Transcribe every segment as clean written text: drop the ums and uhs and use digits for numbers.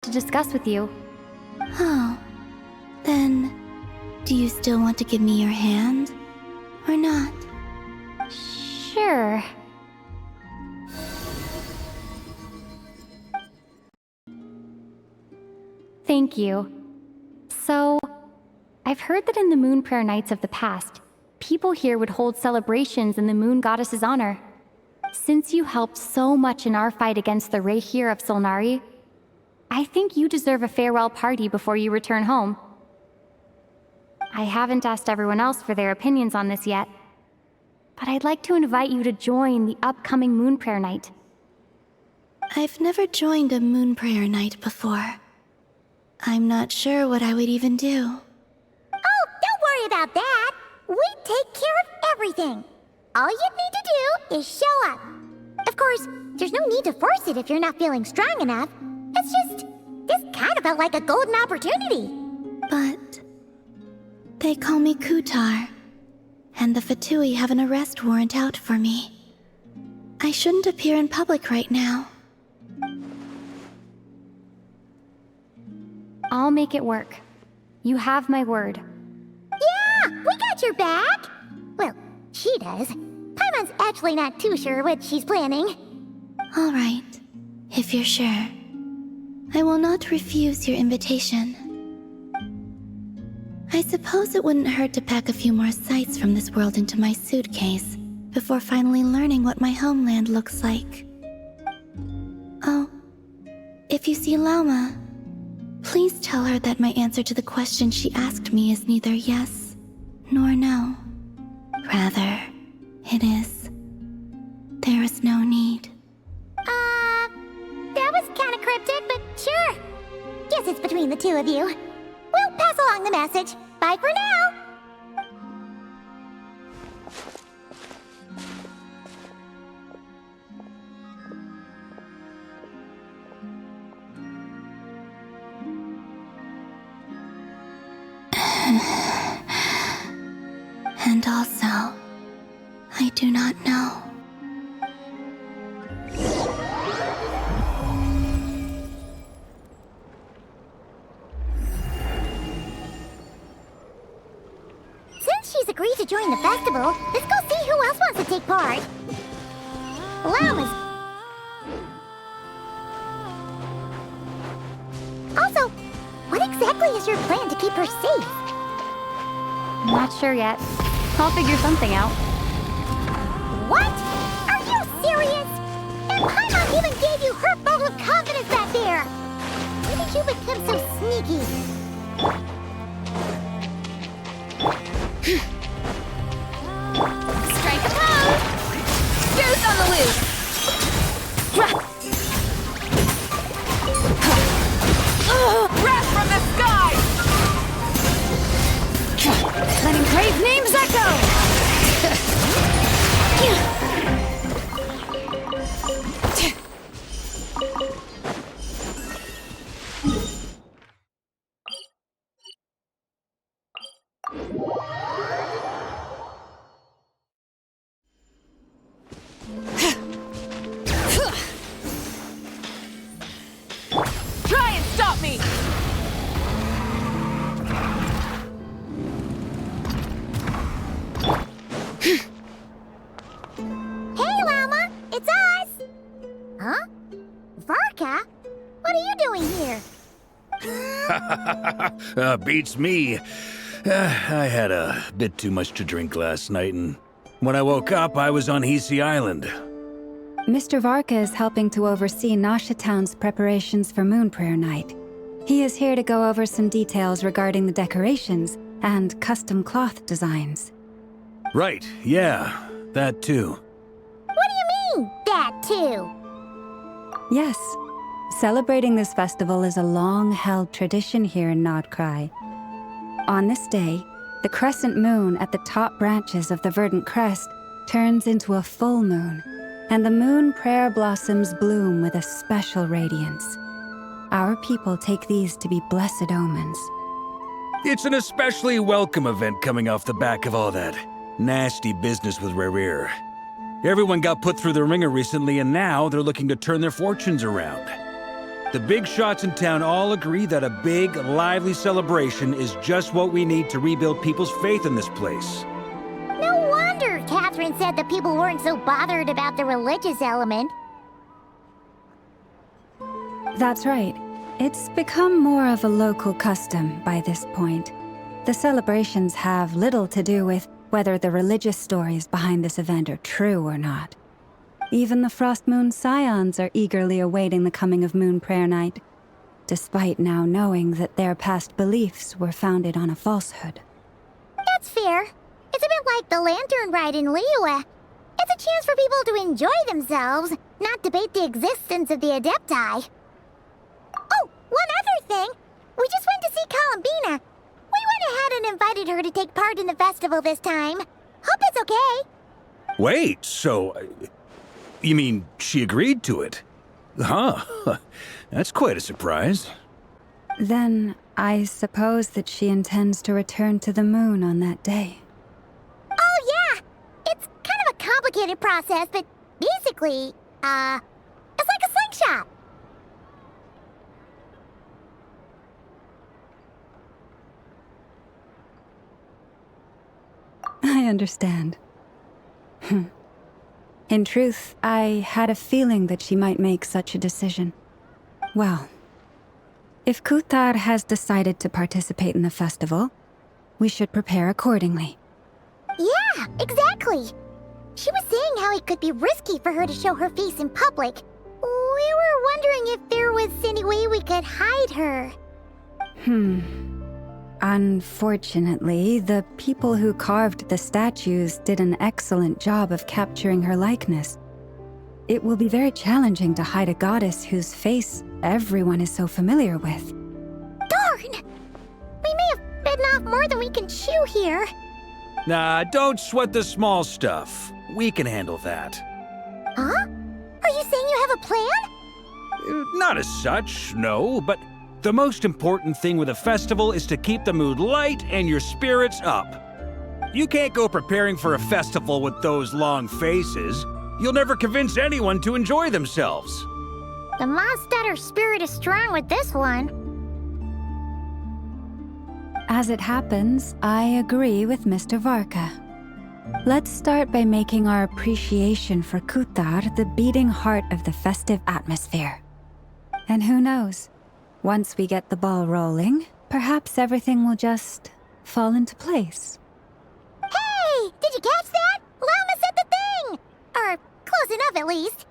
to discuss with you. Oh. Then, do you still want to give me your hand? Or not? Sure. Thank you. So, I've heard that in the Moon Prayer Nights of the past, people here would hold celebrations in the Moon Goddess's honor. Since you helped so much in our fight against the Rehir of Solnari, I think you deserve a farewell party before you return home. I haven't asked everyone else for their opinions on this yet, but I'd like to invite you to join the upcoming Moon Prayer Night. I've never joined a Moon Prayer Night before. I'm not sure what I would even do. Oh, don't worry about that. We take care of everything. All you need to do is show up. Of course, there's no need to force it if you're not feeling strong enough. It's just, this kind of felt like a golden opportunity. But they call me Kutar, and the Fatui have an arrest warrant out for me. I shouldn't appear in public right now. I'll make it work. You have my word. Yeah, we got your back. Well, she does. Paimon's actually not too sure what she's planning. All right, if you're sure. I will not refuse your invitation. I suppose it wouldn't hurt to pack a few more sights from this world into my suitcase before finally learning what my homeland looks like. Oh, if you see Lauma, please tell her that my answer to the question she asked me is neither yes nor no. Rather, it is. There is no need. That was kind of cryptic, but sure. Guess it's between the two of you. We'll pass along the message. Bye for now. And also, I do not know. Since she's agreed to join the festival, let's go see who else wants to take part. Lauma's... Also, what exactly is your plan to keep her safe? Not sure yet. I'll figure something out. What? Are you serious? And Paimon even gave you her vote of confidence back there! When did you become so sneaky? Strike a pose! Goose on the loose! Breath from the sky! Letting brave names echo! Try and stop me! Hey, Lauma! It's us! Huh? Varka? What are you doing here? Beats me. I had a bit too much to drink last night, and when I woke up, I was on Hisi Island. Mr. Varka is helping to oversee Nasha Town's preparations for Moon Prayer Night. He is here to go over some details regarding the decorations and custom cloth designs. Right, yeah, that too. What do you mean, that too? Yes, celebrating this festival is a long-held tradition here in Nodcry. On this day, the crescent moon at the top branches of the verdant crest turns into a full moon, and the moon prayer blossoms bloom with a special radiance. Our people take these to be blessed omens. It's an especially welcome event coming off the back of all that nasty business with Rehir. Everyone got put through the ringer recently, and now they're looking to turn their fortunes around. The big shots in town all agree that a big, lively celebration is just what we need to rebuild people's faith in this place. No wonder Catherine said that people weren't so bothered about the religious element. That's right. It's become more of a local custom by this point. The celebrations have little to do with whether the religious stories behind this event are true or not. Even the Frost Moon Scions are eagerly awaiting the coming of Moon Prayer Night, despite now knowing that their past beliefs were founded on a falsehood. That's fair. It's a bit like the Lantern Ride in Liyue. It's a chance for people to enjoy themselves, not debate the existence of the Adepti. Oh, one other thing. We just went to see Columbina. We went ahead and invited her to take part in the festival this time. Hope it's okay. Wait, so... you mean she agreed to it? Huh. That's quite a surprise. Then I suppose that she intends to return to the moon on that day. Oh, yeah. It's kind of a complicated process, but basically, it's like a slingshot. I understand. In truth, I had a feeling that she might make such a decision. Well, if Kuthar has decided to participate in the festival, we should prepare accordingly. Yeah, exactly. She was saying how it could be risky for her to show her face in public. We were wondering if there was any way we could hide her. Unfortunately, the people who carved the statues did an excellent job of capturing her likeness. It will be very challenging to hide a goddess whose face everyone is so familiar with. Darn! We may have bitten off more than we can chew here. Nah, don't sweat the small stuff. We can handle that. Huh? Are you saying you have a plan? Not as such, no, but the most important thing with a festival is to keep the mood light and your spirits up. You can't go preparing for a festival with those long faces. You'll never convince anyone to enjoy themselves. The Mondstatter spirit is strong with this one. As it happens, I agree with Mr. Varka. Let's start by making our appreciation for Kuthar the beating heart of the festive atmosphere. And who knows? Once we get the ball rolling, perhaps everything will just fall into place. Hey! Did you catch that? Lana said the thing! Or close enough, at least.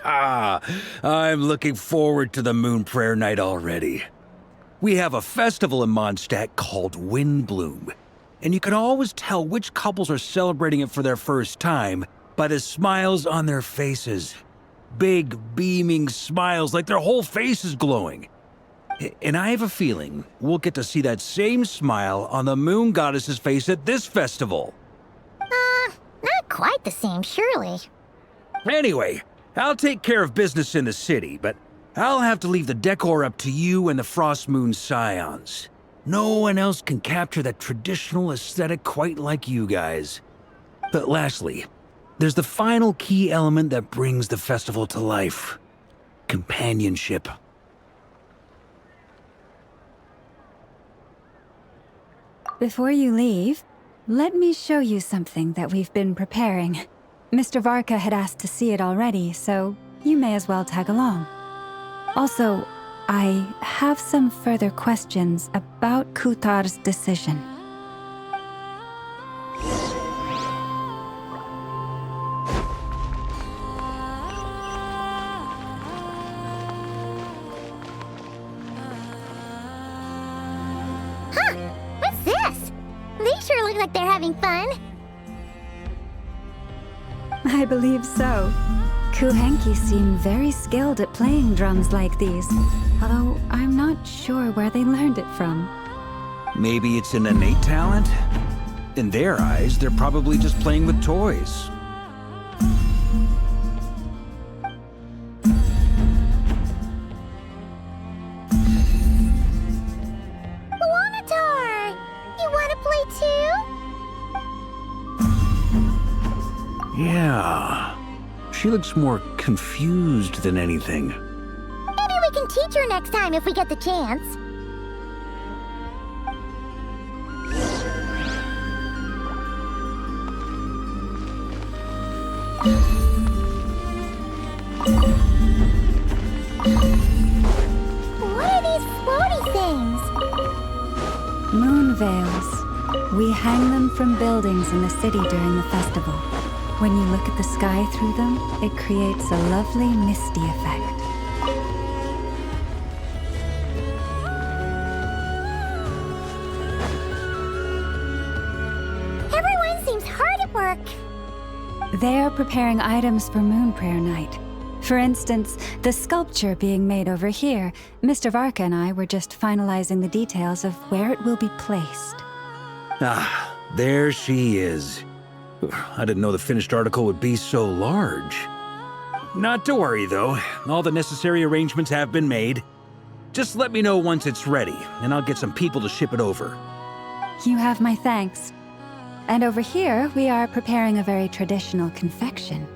I'm looking forward to the Moon Prayer Night already. We have a festival in Mondstadt called Windbloom, and you can always tell which couples are celebrating it for their first time by the smiles on their faces. Big, beaming smiles like their whole face is glowing. And I have a feeling we'll get to see that same smile on the Moon Goddess's face at this festival. Not quite the same, surely. Anyway, I'll take care of business in the city, but I'll have to leave the decor up to you and the Frost Moon Scions. No one else can capture that traditional aesthetic quite like you guys. But lastly, there's the final key element that brings the festival to life. Companionship. Before you leave, let me show you something that we've been preparing. Mr. Varka had asked to see it already, so you may as well tag along. Also, I have some further questions about Kuthar's decision. What's this? They sure look like they're having fun. I believe so. Kuhenki seem very skilled at playing drums like these, although I'm not sure where they learned it from. Maybe it's an innate talent? In their eyes, they're probably just playing with toys. Wanatar! You want to play too? Yeah. She looks more confused than anything. Maybe we can teach her next time if we get the chance. What are these floaty things? Moon veils. We hang them from buildings in the city during the festival. When you look at the sky through them, it creates a lovely misty effect. Everyone seems hard at work. They are preparing items for Moon Prayer Night. For instance, the sculpture being made over here, Mr. Varka and I were just finalizing the details of where it will be placed. Ah, there she is. I didn't know the finished article would be so large. Not to worry, though. All the necessary arrangements have been made. Just let me know once it's ready, and I'll get some people to ship it over. You have my thanks. And over here, we are preparing a very traditional confection.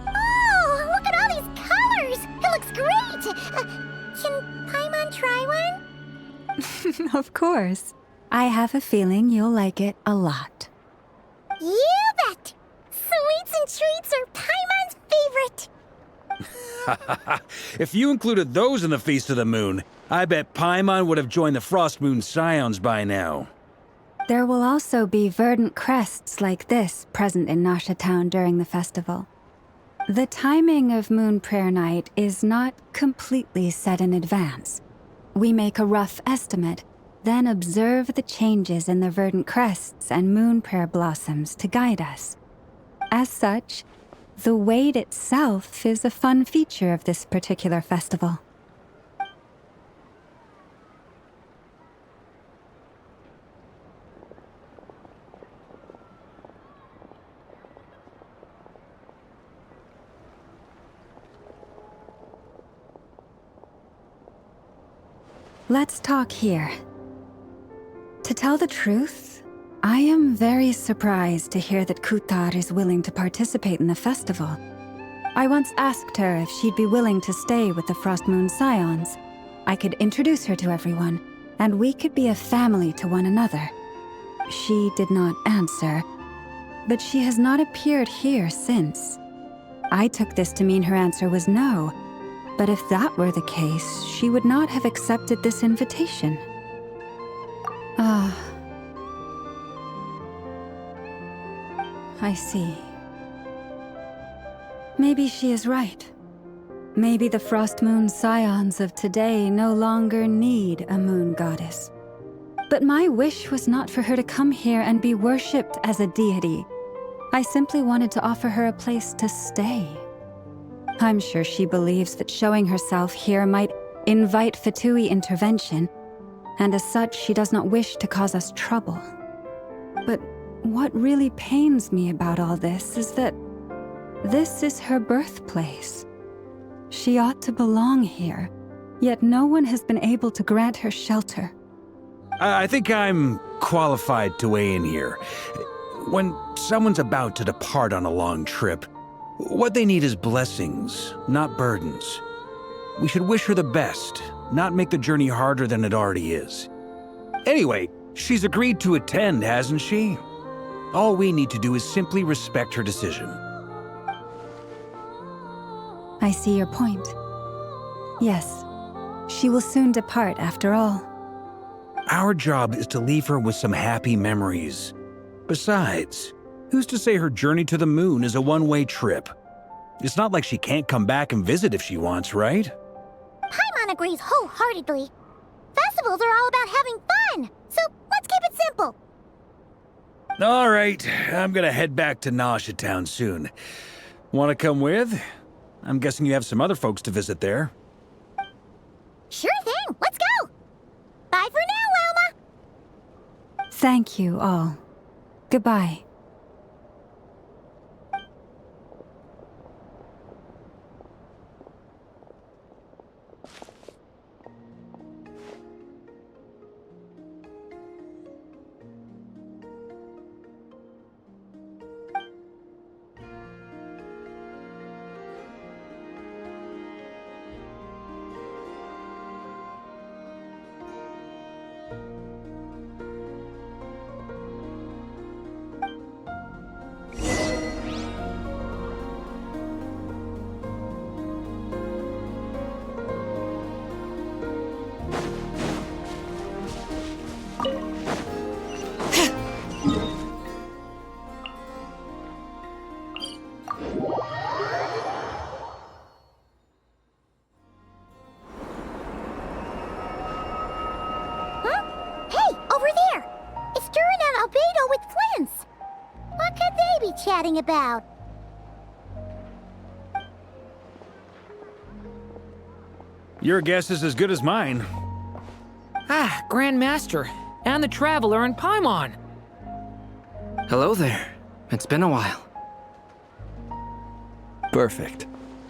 Oh, look at all these colors! It looks great! Can Paimon try one? Of course. I have a feeling you'll like it a lot. You bet! Sweets and treats are Paimon's favorite. If you included those in the Feast of the Moon, I bet Paimon would have joined the Frost Moon Scions by now. There will also be verdant crests like this present in Nasha Town during the festival. The timing of Moon Prayer Night is not completely set in advance. We make a rough estimate, then observe the changes in the verdant crests and moon prayer blossoms to guide us. As such, the wait itself is a fun feature of this particular festival. Let's talk here. To tell the truth, I am very surprised to hear that Kutar is willing to participate in the festival. I once asked her if she'd be willing to stay with the Frost Moon Scions. I could introduce her to everyone, and we could be a family to one another. She did not answer, but she has not appeared here since. I took this to mean her answer was no, but if that were the case, she would not have accepted this invitation. I see. Maybe she is right. Maybe the Frost Moon Scions of today no longer need a moon goddess. But my wish was not for her to come here and be worshipped as a deity. I simply wanted to offer her a place to stay. I'm sure she believes that showing herself here might invite Fatui intervention, and as such, she does not wish to cause us trouble. But what really pains me about all this is that this is her birthplace. She ought to belong here, yet no one has been able to grant her shelter. I think I'm qualified to weigh in here. When someone's about to depart on a long trip, what they need is blessings, not burdens. We should wish her the best, not make the journey harder than it already is. Anyway, she's agreed to attend, hasn't she? All we need to do is simply respect her decision. I see your point. Yes, she will soon depart after all. Our job is to leave her with some happy memories. Besides, who's to say her journey to the moon is a one-way trip? It's not like she can't come back and visit if she wants, right? Paimon agrees wholeheartedly. Festivals are all about having fun, so let's keep it simple. All right, I'm gonna head back to Nasha Town soon. Want to come with? I'm guessing you have some other folks to visit there. Sure thing, let's go! Bye for now, Wilma! Thank you all. Goodbye. chatting about? Your guess is as good as mine. Ah, Grand Master, and the Traveler in Paimon. Hello there. It's been a while. Perfect.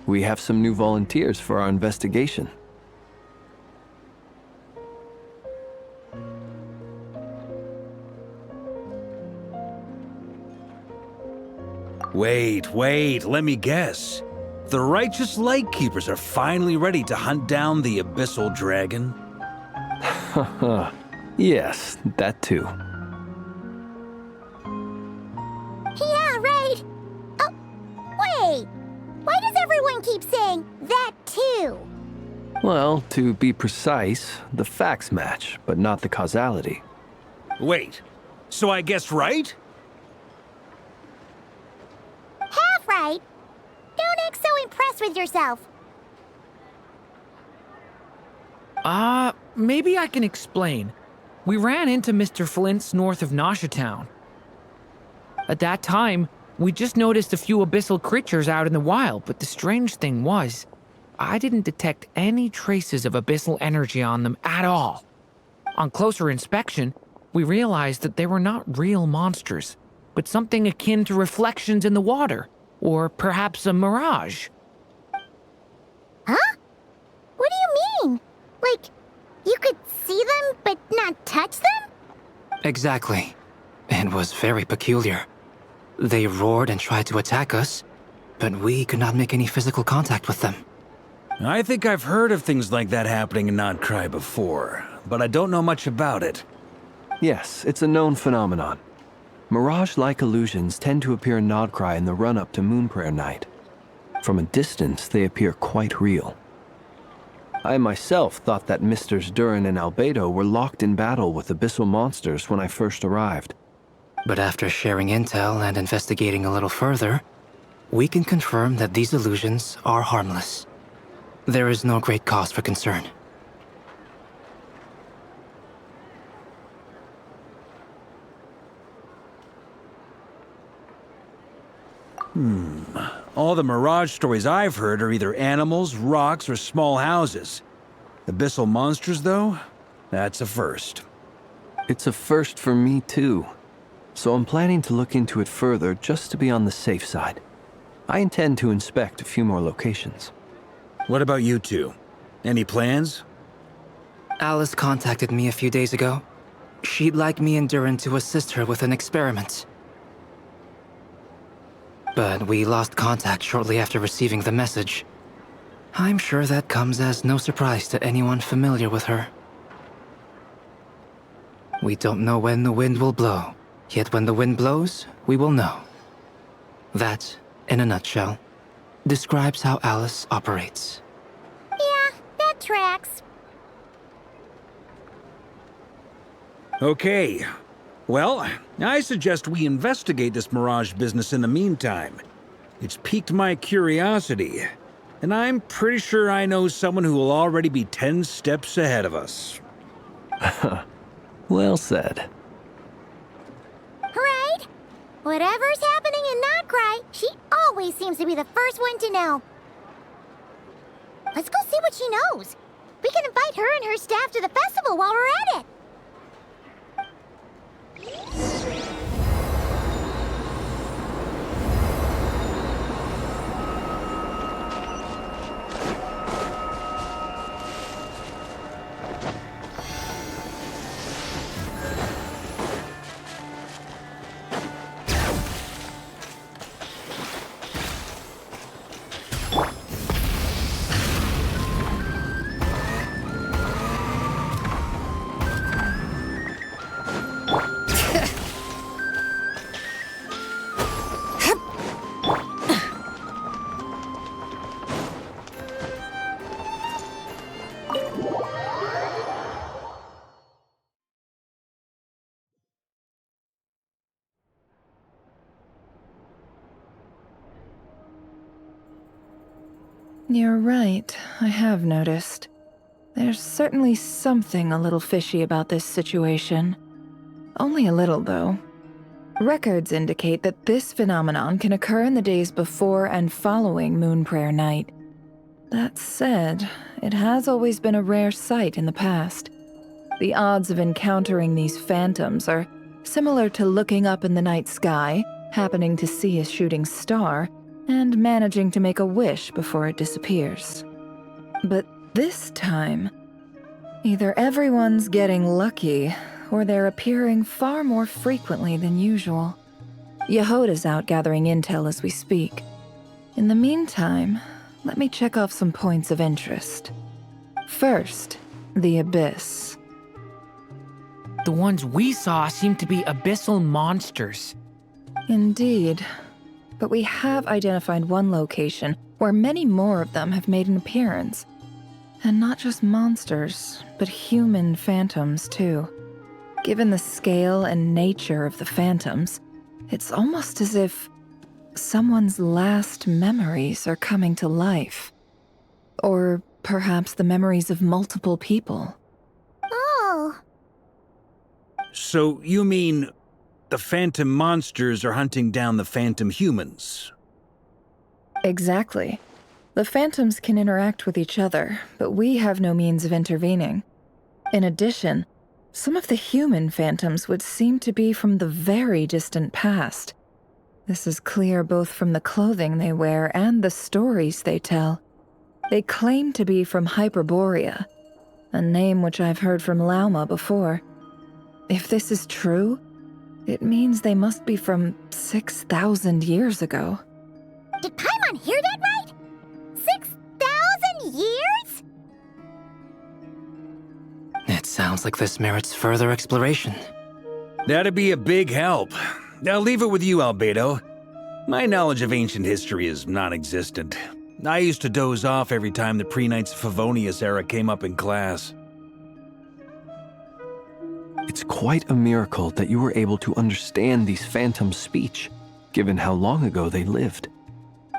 We have some new volunteers for our investigation. Wait, let me guess. The righteous Lightkeepers are finally ready to hunt down the Abyssal Dragon? Haha. Yes, that too. Yeah, right. Oh, wait. Why does everyone keep saying that too? Well, to be precise, the facts match, but not the causality. Wait, so I guessed right? Half right. Don't act so impressed with yourself. Maybe I can explain. We ran into Mr. Flint's north of Nasha Town. At that time, we just noticed a few abyssal creatures out in the wild, but the strange thing was, I didn't detect any traces of abyssal energy on them at all. On closer inspection, we realized that they were not real monsters, but something akin to reflections in the water, or perhaps a mirage. Huh? What do you mean? Like, you could see them but not touch them? Exactly. It was very peculiar. They roared and tried to attack us, but we could not make any physical contact with them. I think I've heard of things like that happening in Nocturne before, but I don't know much about it. Yes, it's a known phenomenon. Mirage-like illusions tend to appear in Nocturne in the run-up to Moonprayer Night. From a distance, they appear quite real. I myself thought that Misters Durin and Albedo were locked in battle with abyssal monsters when I first arrived. But after sharing intel and investigating a little further, we can confirm that these illusions are harmless. There is no great cause for concern. All the Mirage stories I've heard are either animals, rocks, or small houses. Abyssal monsters, though? That's a first. It's a first for me, too. So I'm planning to look into it further just to be on the safe side. I intend to inspect a few more locations. What about you two? Any plans? Alice contacted me a few days ago. She'd like me and Durin to assist her with an experiment. But we lost contact shortly after receiving the message. I'm sure that comes as no surprise to anyone familiar with her. We don't know when the wind will blow, yet when the wind blows, we will know. That, in a nutshell, describes how Alice operates. Yeah, that tracks. Okay. Well, I suggest we investigate this Mirage business in the meantime. It's piqued my curiosity, and I'm pretty sure I know someone who will already be 10 steps ahead of us. Well said. Right? Whatever's happening in Nocturne, she always seems to be the first one to know. Let's go see what she knows. We can invite her and her staff to the festival while we're at it. You're right, I have noticed. There's certainly something a little fishy about this situation. Only a little, though. Records indicate that this phenomenon can occur in the days before and following Moon Prayer Night. That said, it has always been a rare sight in the past. The odds of encountering these phantoms are similar to looking up in the night sky, happening to see a shooting star, and managing to make a wish before it disappears. But this time, either everyone's getting lucky, or they're appearing far more frequently than usual. Yehoda's out gathering intel as we speak. In the meantime, let me check off some points of interest. First, the Abyss. The ones we saw seem to be abyssal monsters. Indeed. But we have identified one location where many more of them have made an appearance. And not just monsters, but human phantoms too. Given the scale and nature of the phantoms, it's almost as if someone's last memories are coming to life. Or perhaps the memories of multiple people. Oh. So you mean the phantom monsters are hunting down the phantom humans? Exactly. The phantoms can interact with each other, but we have no means of intervening. In addition, some of the human phantoms would seem to be from the very distant past. This is clear both from the clothing they wear and the stories they tell. They claim to be from Hyperborea, a name which I've heard from Lauma before. If this is true, it means they must be from 6,000 years ago. Did Paimon hear that right? 6,000 years? It sounds like this merits further exploration. That'd be a big help. I'll leave it with you, Albedo. My knowledge of ancient history is non-existent. I used to doze off every time the pre-Knights of Favonius era came up in class. It's quite a miracle that you were able to understand these phantoms' speech, given how long ago they lived.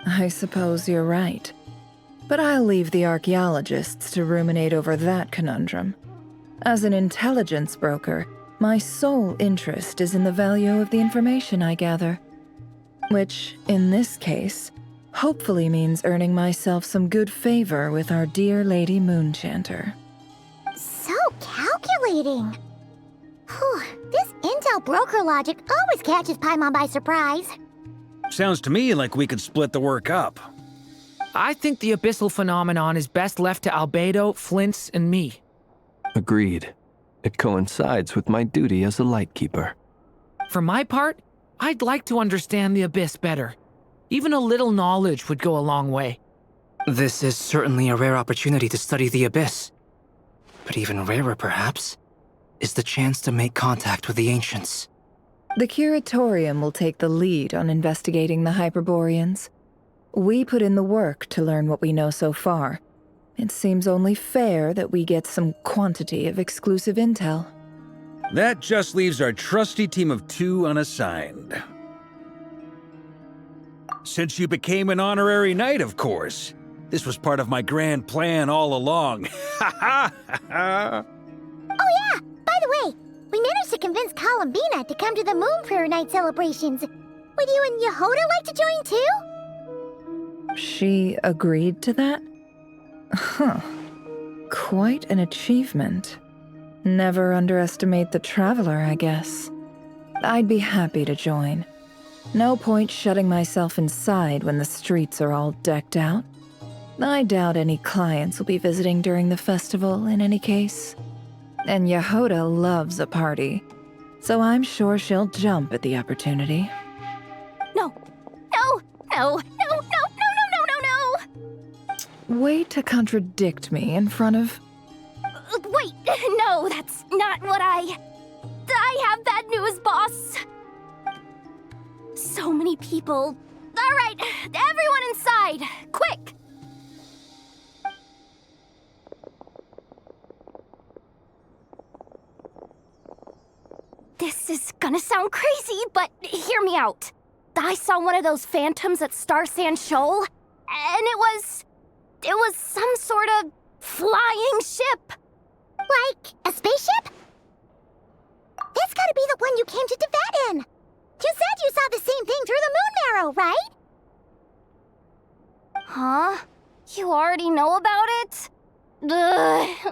I suppose you're right. But I'll leave the archaeologists to ruminate over that conundrum. As an intelligence broker, my sole interest is in the value of the information I gather. Which, in this case, hopefully means earning myself some good favor with our dear Lady Moonchanter. So calculating. Whew, this intel broker logic always catches Paimon by surprise. Sounds to me like we could split the work up. I think the abyssal phenomenon is best left to Albedo, Flint's, and me. Agreed. It coincides with my duty as a lightkeeper. For my part, I'd like to understand the Abyss better. Even a little knowledge would go a long way. This is certainly a rare opportunity to study the Abyss. But even rarer, perhaps, is the chance to make contact with the Ancients. The Curatorium will take the lead on investigating the Hyperboreans. We put in the work to learn what we know so far. It seems only fair that we get some quantity of exclusive intel. That just leaves our trusty team of 2 unassigned. Since you became an honorary knight, of course. This was part of my grand plan all along. Ha ha ha! Oh yeah, by the way, we managed to convince Columbina to come to the Moon Prayer Night celebrations. Would you and Yehoda like to join too? She agreed to that? Huh. Quite an achievement. Never underestimate the traveler, I guess. I'd be happy to join. No point shutting myself inside when the streets are all decked out. I doubt any clients will be visiting during the festival in any case. And Yehoda loves a party, so I'm sure she'll jump at the opportunity. No, no, no, no, no, no, no, no, no, no! Way to contradict me in front of... Wait, no, that's not what I have bad news, boss. So many people. All right, everyone inside, quick! This is gonna sound crazy, but hear me out. I saw one of those phantoms at Star Sand Shoal, and it was some sort of flying ship. Like a spaceship? That's gotta be the one you came to Tibet in. Just tomorrow, right? Huh? You already know about it? Ugh,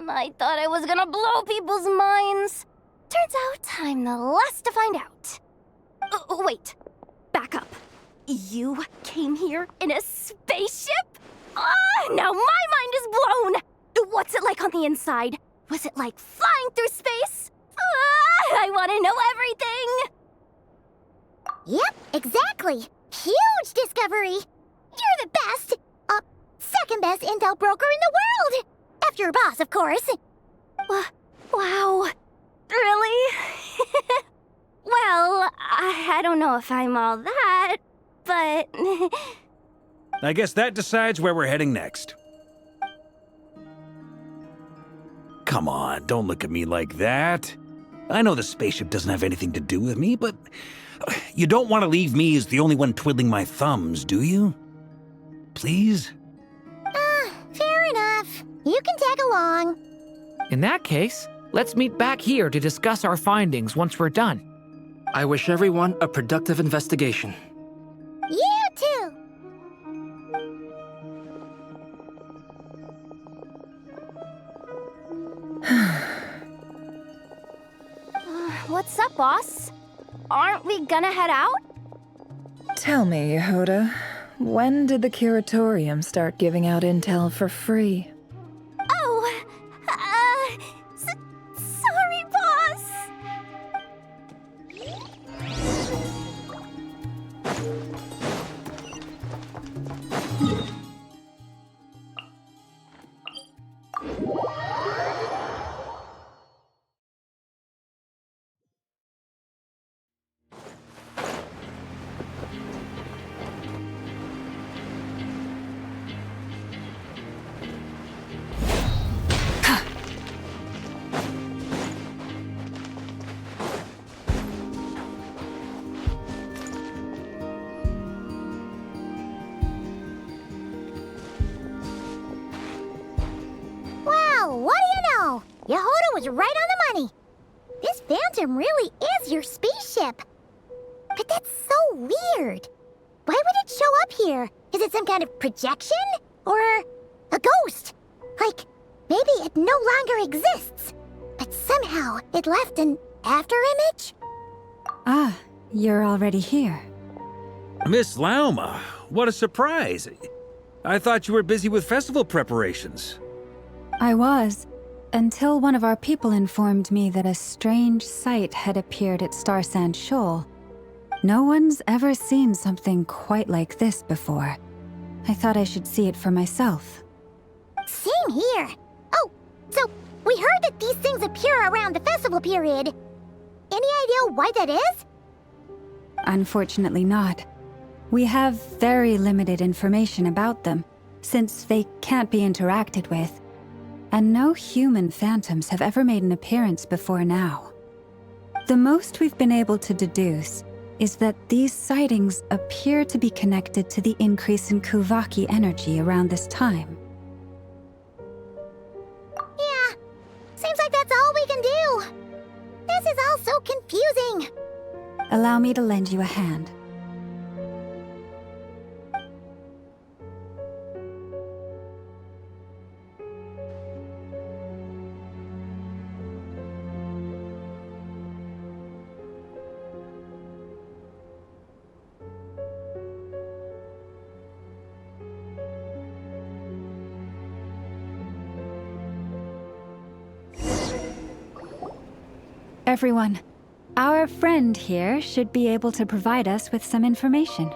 I thought I was gonna blow people's minds. Turns out I'm the last to find out. Wait. Back up. You came here in a spaceship? Now my mind is blown! What's it like on the inside? Was it like flying through space? I want to know everything! Yep, exactly. Huge discovery. You're the best. Second best intel broker in the world. After your boss, of course. Wow. Really? Well, I don't know if I'm all that, but... I guess that decides where we're heading next. Come on, don't look at me like that. I know the spaceship doesn't have anything to do with me, but you don't want to leave me as the only one twiddling my thumbs, do you? Please? Fair enough. You can tag along. In that case, let's meet back here to discuss our findings once we're done. I wish everyone a productive investigation. You too. What's up, boss? Aren't we gonna head out? Tell me, Yehuda, when did the curatorium start giving out intel for free? Oh, sorry, boss. Well, what do you know? Yehuda was right on the money. This Phantom really is your spaceship. But that's so weird. Why would it show up here? Is it some kind of projection? Or a ghost? Like, maybe it no longer exists, but somehow it left an afterimage? Ah, you're already here. Miss Lauma, what a surprise. I thought you were busy with festival preparations. I was, until one of our people informed me that a strange sight had appeared at Star Sand Shoal. No one's ever seen something quite like this before. I thought I should see it for myself. Same here. Oh, so we heard that these things appear around the festival period. Any idea why that is? Unfortunately not. We have very limited information about them, since they can't be interacted with. And no human phantoms have ever made an appearance before now. The most we've been able to deduce is that these sightings appear to be connected to the increase in Kuvaki energy around this time. Yeah, seems like that's all we can do. This is all so confusing. Allow me to lend you a hand. Everyone, our friend here should be able to provide us with some information.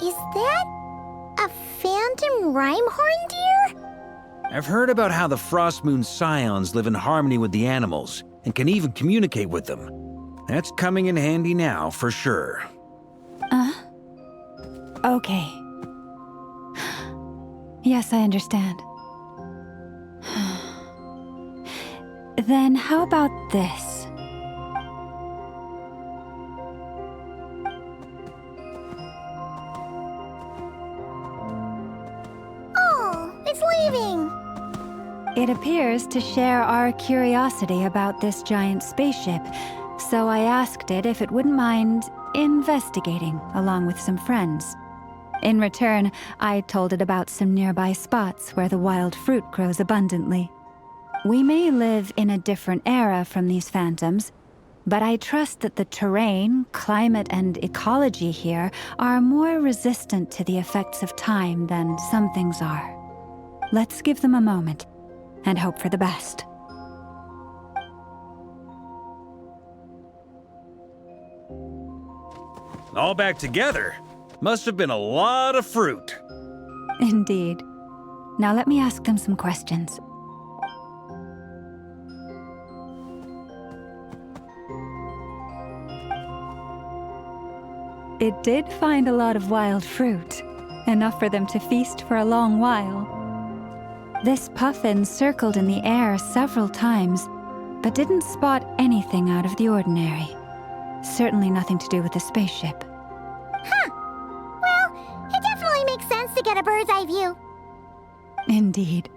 Is that a phantom Rhymehorn deer? I've heard about how the Frost Moon Scions live in harmony with the animals and can even communicate with them. That's coming in handy now, for sure. Okay. Yes, I understand. Then how about this? Oh, it's leaving. It appears to share our curiosity about this giant spaceship, so I asked it if it wouldn't mind investigating along with some friends. In return, I told it about some nearby spots where the wild fruit grows abundantly. We may live in a different era from these phantoms, but I trust that the terrain, climate, and ecology here are more resistant to the effects of time than some things are. Let's give them a moment and hope for the best. All back together. Must have been a lot of fruit. Indeed. Now let me ask them some questions. It did find a lot of wild fruit, enough for them to feast for a long while. This puffin circled in the air several times, but didn't spot anything out of the ordinary. Certainly nothing to do with the spaceship. Huh. Well, it definitely makes sense to get a bird's eye view. Indeed.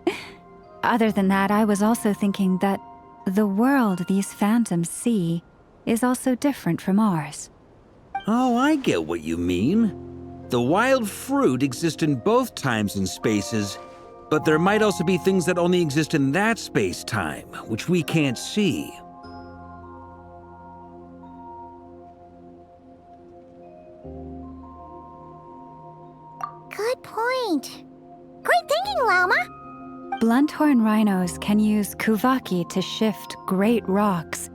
Other than that, I was also thinking that the world these phantoms see is also different from ours. Oh, I get what you mean. The wild fruit exist in both times and spaces, but there might also be things that only exist in that space-time, which we can't see. Good point. Great thinking, Llama. Blunthorn rhinos can use kuvaki to shift great rocks,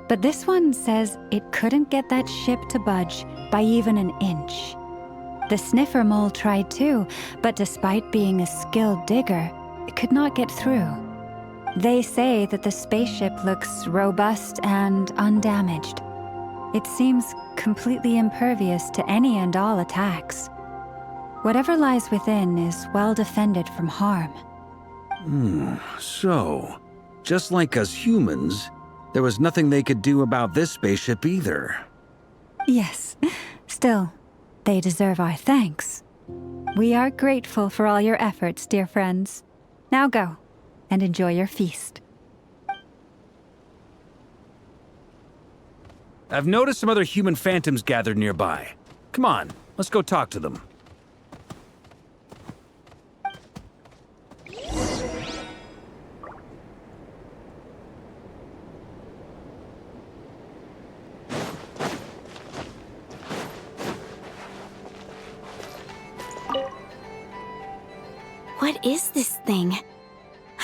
but this one says it couldn't get that ship to budge by even an inch. The sniffer mole tried too, but despite being a skilled digger, it could not get through. They say that the spaceship looks robust and undamaged. It seems completely impervious to any and all attacks. Whatever lies within is well defended from harm. So, just like us humans, there was nothing they could do about this spaceship either. Yes. Still, they deserve our thanks. We are grateful for all your efforts, dear friends. Now go, and enjoy your feast. I've noticed some other human phantoms gathered nearby. Come on, let's go talk to them. What is this thing?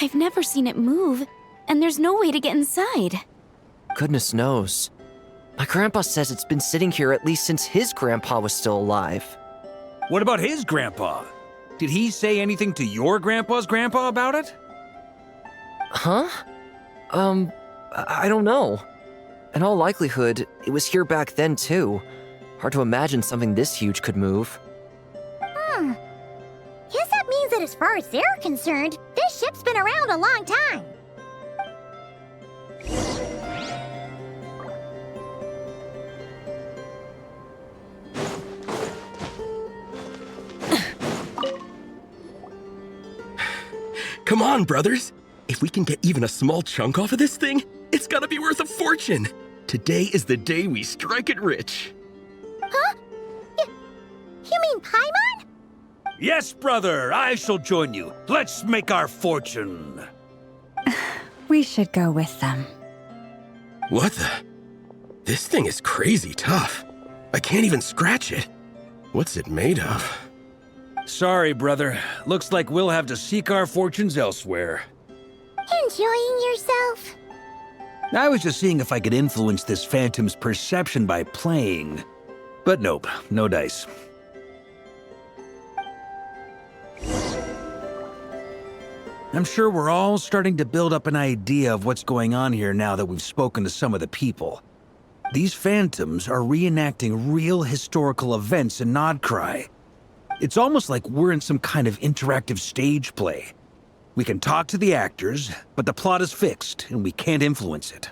I've never seen it move, and there's no way to get inside. Goodness knows. My grandpa says it's been sitting here at least since his grandpa was still alive. What about his grandpa? Did he say anything to your grandpa's grandpa about it? Huh? I don't know. In all likelihood, it was here back then too. Hard to imagine something this huge could move. Guess that means that as far as they're concerned, this ship's been around a long time. Come on, brothers. If we can get even a small chunk off of this thing, it's gotta be worth a fortune. Today is the day we strike it rich. Huh? You mean Paimon? Yes, brother, I shall join you. Let's make our fortune. We should go with them. What the? This thing is crazy tough. I can't even scratch it. What's it made of? Sorry, brother. Looks like we'll have to seek our fortunes elsewhere. Enjoying yourself? I was just seeing if I could influence this phantom's perception by playing. But nope, no dice. I'm sure we're all starting to build up an idea of what's going on here now that we've spoken to some of the people. These phantoms are reenacting real historical events in Nocturne. It's almost like we're in some kind of interactive stage play. We can talk to the actors, but the plot is fixed and we can't influence it.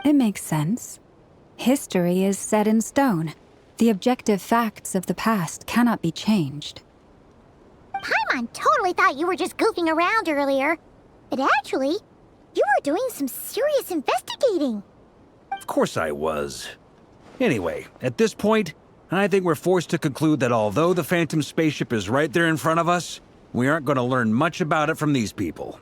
It makes sense. History is set in stone. The objective facts of the past cannot be changed. Paimon totally thought you were just goofing around earlier. But actually, you were doing some serious investigating. Of course I was. Anyway, at this point, I think we're forced to conclude that although the Phantom spaceship is right there in front of us, we aren't going to learn much about it from these people.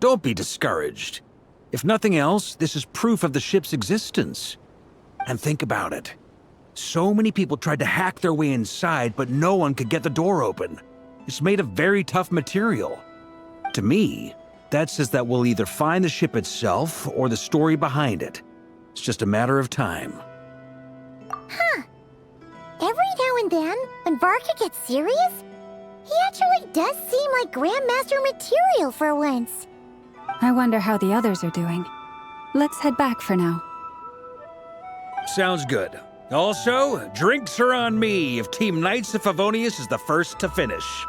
Don't be discouraged. If nothing else, this is proof of the ship's existence. And think about it. So many people tried to hack their way inside, but no one could get the door open. It's made of very tough material. To me, that says that we'll either find the ship itself or the story behind it. It's just a matter of time. Huh. Every now and then, when Varka gets serious, he actually does seem like Grandmaster material for once. I wonder how the others are doing. Let's head back for now. Sounds good. Also, drinks are on me if Team Knights of Favonius is the first to finish.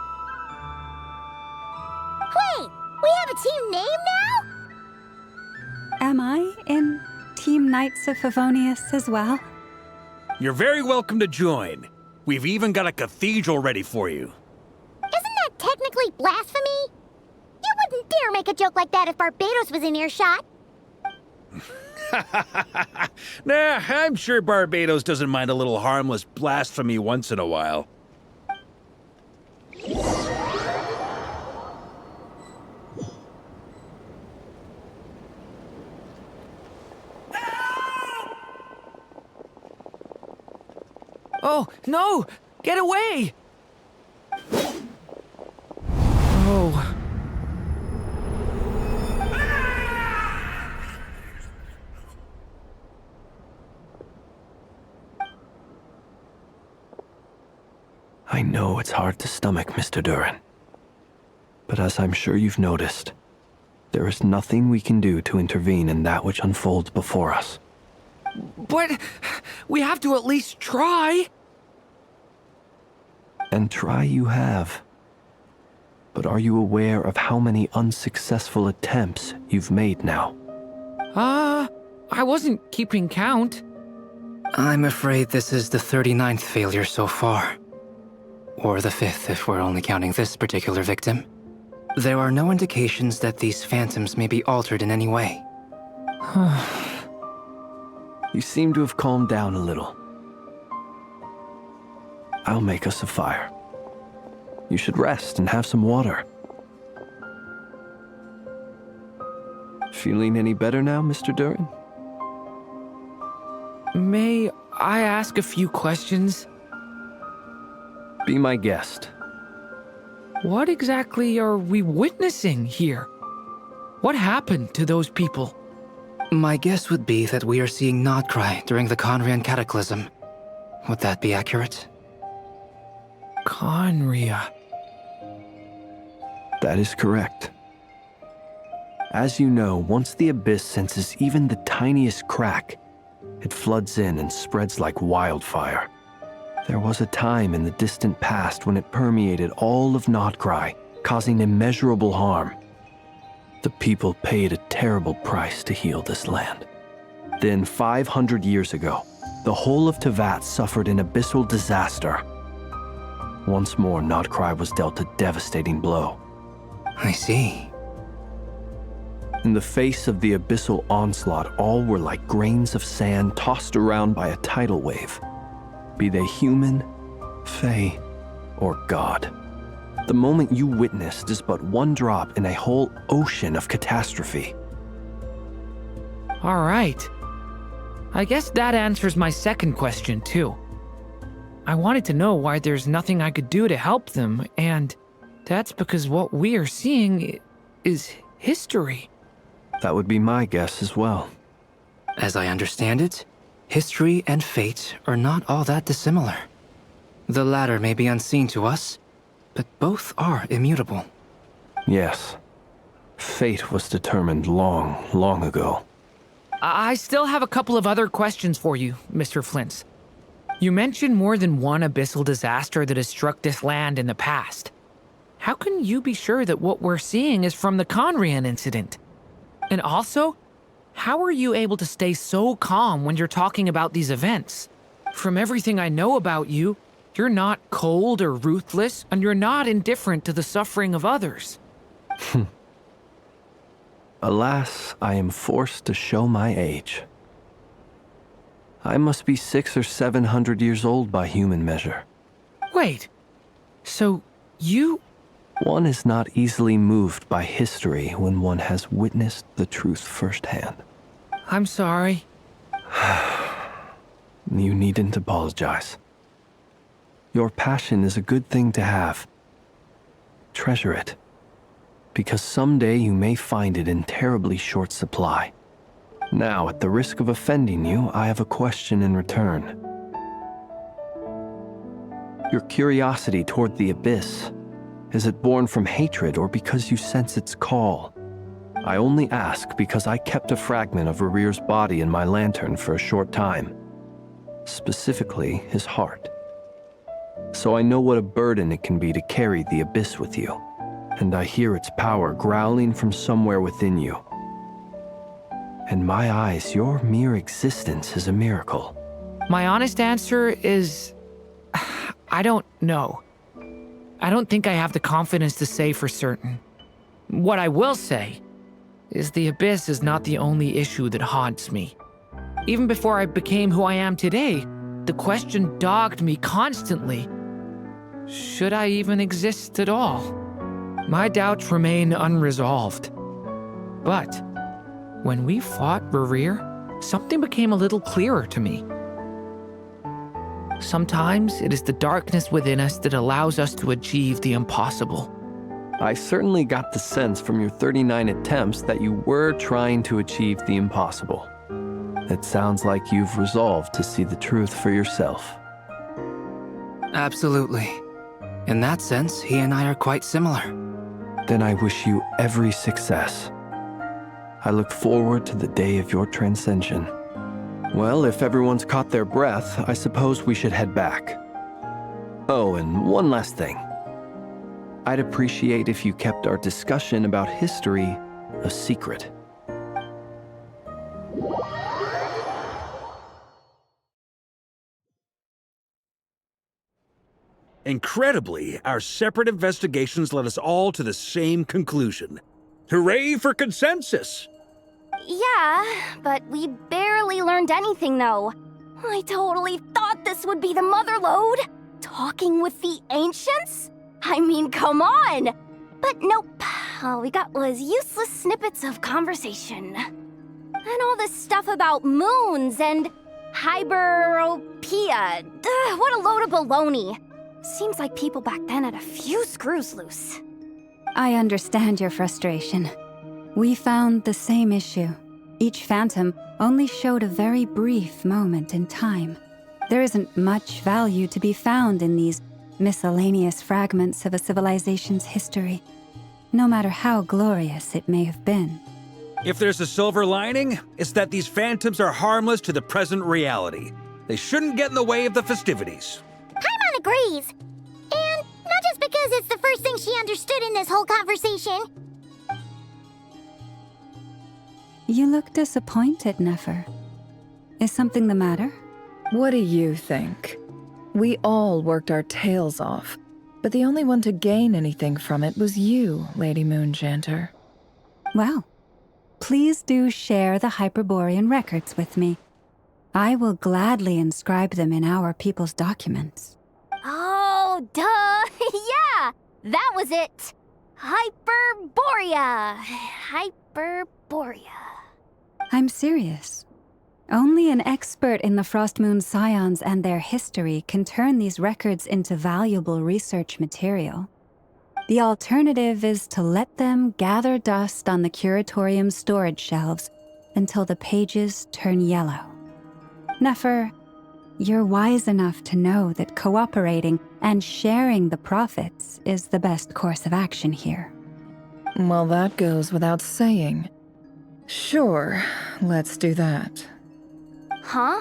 Wait, we have a team name now? Am I in Team Knights of Favonius as well? You're very welcome to join. We've even got a cathedral ready for you. Isn't that technically blasphemy? You wouldn't dare make a joke like that if Barbados was in earshot. Nah, I'm sure Barbados doesn't mind a little harmless blasphemy once in a while. Oh, no! Get away! Oh. I know it's hard to stomach, Mr. Duran. But as I'm sure you've noticed, there is nothing we can do to intervene in that which unfolds before us. But we have to at least try. And try you have. But are you aware of how many unsuccessful attempts you've made now? I wasn't keeping count. I'm afraid this is the 39th failure so far. Or the 5th if we're only counting this particular victim. There are no indications that these phantoms may be altered in any way. You seem to have calmed down a little. I'll make us a fire. You should rest and have some water. Feeling any better now, Mr. Duran? May I ask a few questions? Be my guest. What exactly are we witnessing here? What happened to those people? My guess would be that we are seeing Nocturne during the Conrian Cataclysm. Would that be accurate? Conria. That is correct. As you know, once the Abyss senses even the tiniest crack, it floods in and spreads like wildfire. There was a time in the distant past when it permeated all of Nocturne, causing immeasurable harm. The people paid a terrible price to heal this land. Then, 500 years ago, the whole of Teyvat suffered an abyssal disaster. Once more, Nocturne was dealt a devastating blow. I see. In the face of the abyssal onslaught, all were like grains of sand tossed around by a tidal wave. Be they human, fae, or god. The moment you witnessed is but one drop in a whole ocean of catastrophe. All right. I guess that answers my second question, too. I wanted to know why there's nothing I could do to help them, and that's because what we are seeing is history. That would be my guess as well. As I understand it, history and fate are not all that dissimilar. The latter may be unseen to us, but both are immutable. Yes. Fate was determined long, long ago. I still have a couple of other questions for you, Mr. Flint's. You mentioned more than one abyssal disaster that has struck this land in the past. how can you be sure that what we're seeing is from the Conrian incident? And also, how are you able to stay so calm when you're talking about these events? From everything I know about you, you're not cold or ruthless, and you're not indifferent to the suffering of others. Alas, I am forced to show my age. I must be 600 or 700 years old by human measure. Wait, so you... One is not easily moved by history when one has witnessed the truth firsthand. I'm sorry. You needn't apologize. Your passion is a good thing to have. Treasure it, because someday you may find it in terribly short supply. Now, at the risk of offending you, I have a question in return. Your curiosity toward the abyss, is it born from hatred or because you sense its call? I only ask because I kept a fragment of Rerir's body in my lantern for a short time. Specifically, his heart. So I know what a burden it can be to carry the abyss with you. And I hear its power growling from somewhere within you. In my eyes, your mere existence is a miracle. My honest answer is... I don't know. I don't think I have the confidence to say for certain. What I will say is the abyss is not the only issue that haunts me. Even before I became who I am today, the question dogged me constantly. Should I even exist at all? My doubts remain unresolved. But when we fought Rerir, something became a little clearer to me. Sometimes it is the darkness within us that allows us to achieve the impossible. I certainly got the sense from your 39 attempts that you were trying to achieve the impossible. It sounds like you've resolved to see the truth for yourself. Absolutely. In that sense, he and I are quite similar. Then I wish you every success. I look forward to the day of your transcension. Well, if everyone's caught their breath, I suppose we should head back. Oh, and one last thing. I'd appreciate if you kept our discussion about history a secret. Incredibly, our separate investigations led us all to the same conclusion. Hooray for consensus! Yeah, but we barely learned anything, though. I totally thought this would be the mother lode. Talking with the ancients? I mean, come on! But nope, all we got was useless snippets of conversation. And all this stuff about moons and hyperopia. What a load of baloney. Seems like people back then had a few screws loose. I understand your frustration. We found the same issue. Each phantom only showed a very brief moment in time. There isn't much value to be found in these miscellaneous fragments of a civilization's history, no matter how glorious it may have been. If there's a silver lining, it's that these phantoms are harmless to the present reality. They shouldn't get in the way of the festivities. Paimon agrees. And not just because it's the first thing she understood in this whole conversation. You look disappointed, Nefer. Is something the matter? What do you think? We all worked our tails off, but the only one to gain anything from it was you, Lady Moonjanter. Well, please do share the Hyperborean records with me. I will gladly inscribe them in our people's documents. Oh, duh! Yeah! That was it! Hyperborea! Hyperborea. I'm serious. Only an expert in the Frostmoon Scions and their history can turn these records into valuable research material. The alternative is to let them gather dust on the Curatorium's storage shelves until the pages turn yellow. Nefer, you're wise enough to know that cooperating and sharing the profits is the best course of action here. Well, that goes without saying. Sure, let's do that. Huh?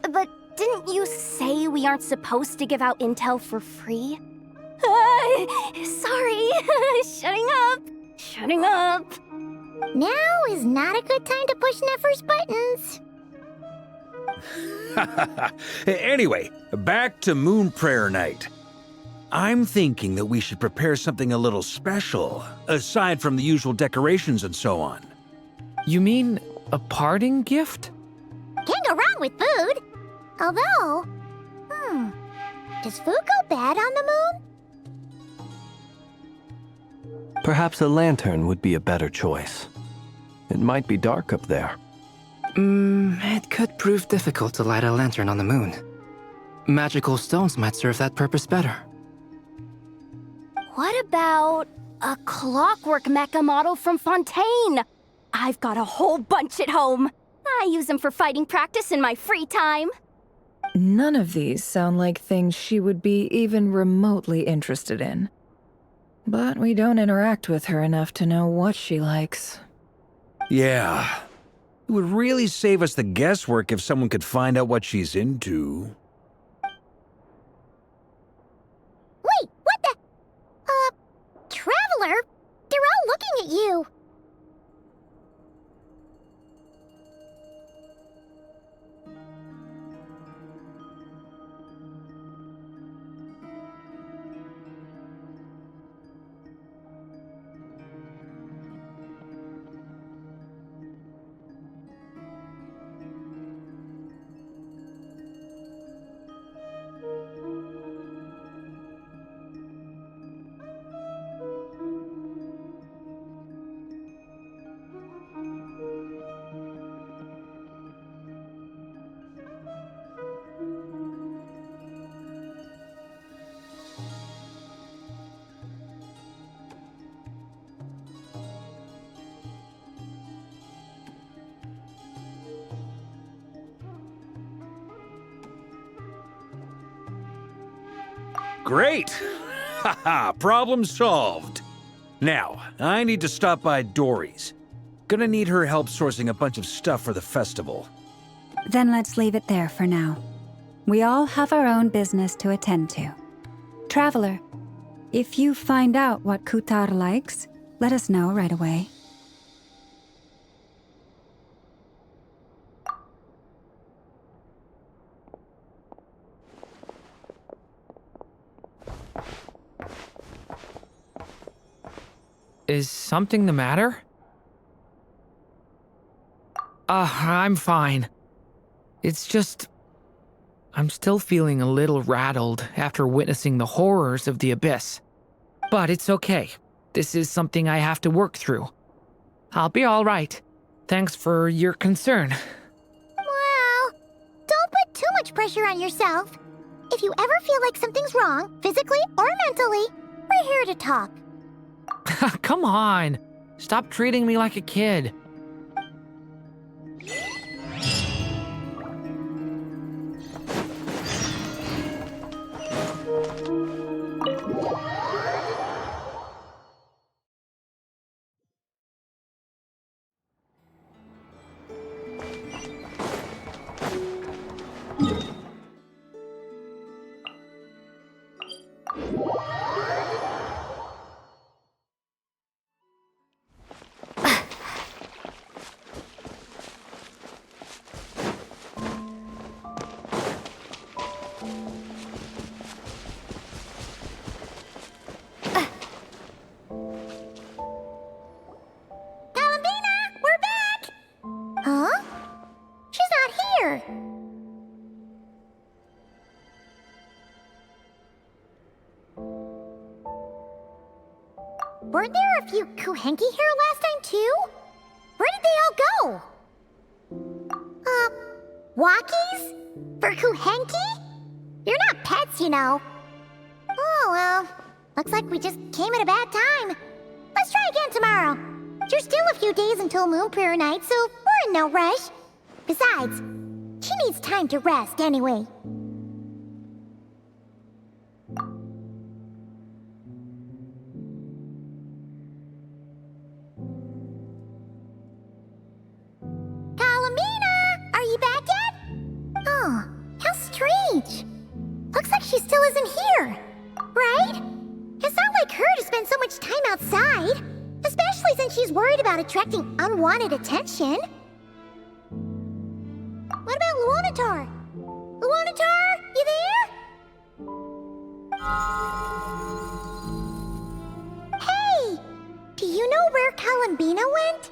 But didn't you say we aren't supposed to give out intel for free? Sorry. Shutting up. Now is not a good time to push Nefer's buttons. Anyway, back to Moon Prayer Night. I'm thinking that we should prepare something a little special, aside from the usual decorations and so on. You mean a parting gift? Can't go wrong with food. Although, does food go bad on the moon? Perhaps a lantern would be a better choice. It might be dark up there. It could prove difficult to light a lantern on the moon. Magical stones might serve that purpose better. What about a clockwork mecha model from Fontaine? I've got a whole bunch at home. I use them for fighting practice in my free time. None of these sound like things she would be even remotely interested in. But we don't interact with her enough to know what she likes. Yeah. It would really save us the guesswork if someone could find out what she's into. Wait, what the? Traveler? They're all looking at you. Great! Haha, problem solved. Now, I need to stop by Dory's. Gonna need her help sourcing a bunch of stuff for the festival. Then let's leave it there for now. We all have our own business to attend to. Traveler, if you find out what Kutar likes, let us know right away. Is something the matter? I'm fine. It's just... I'm still feeling a little rattled after witnessing the horrors of the Abyss. But it's okay. This is something I have to work through. I'll be all right. Thanks for your concern. Well, don't put too much pressure on yourself. If you ever feel like something's wrong, physically or mentally, we're here to talk. Come on. Stop treating me like a kid. Weren't there a few Kuhenki here last time, too? Where did they all go? Walkies? For Kuhenki? You're not pets, you know. Oh, well. Looks like we just came at a bad time. Let's try again tomorrow. There's still a few days until Moon Prayer Night, so we're in no rush. Besides, she needs time to rest anyway. Looks like she still isn't here, right? then she's worried about attracting unwanted attention. What about Luonatar? Luonatar, you there? Hey! Do you know where Columbina went?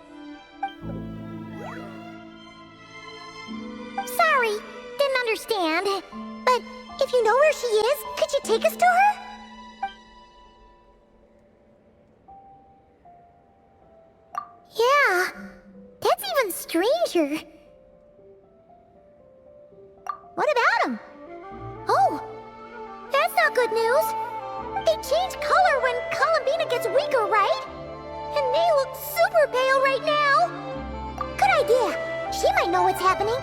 Sorry, didn't understand. But if you know where she is, could you take us to her? Yeah, that's even stranger. What about him? Oh, that's not good news. They change color when Columbina gets weaker, right? And they look super pale right now. Good idea. She might know what's happening.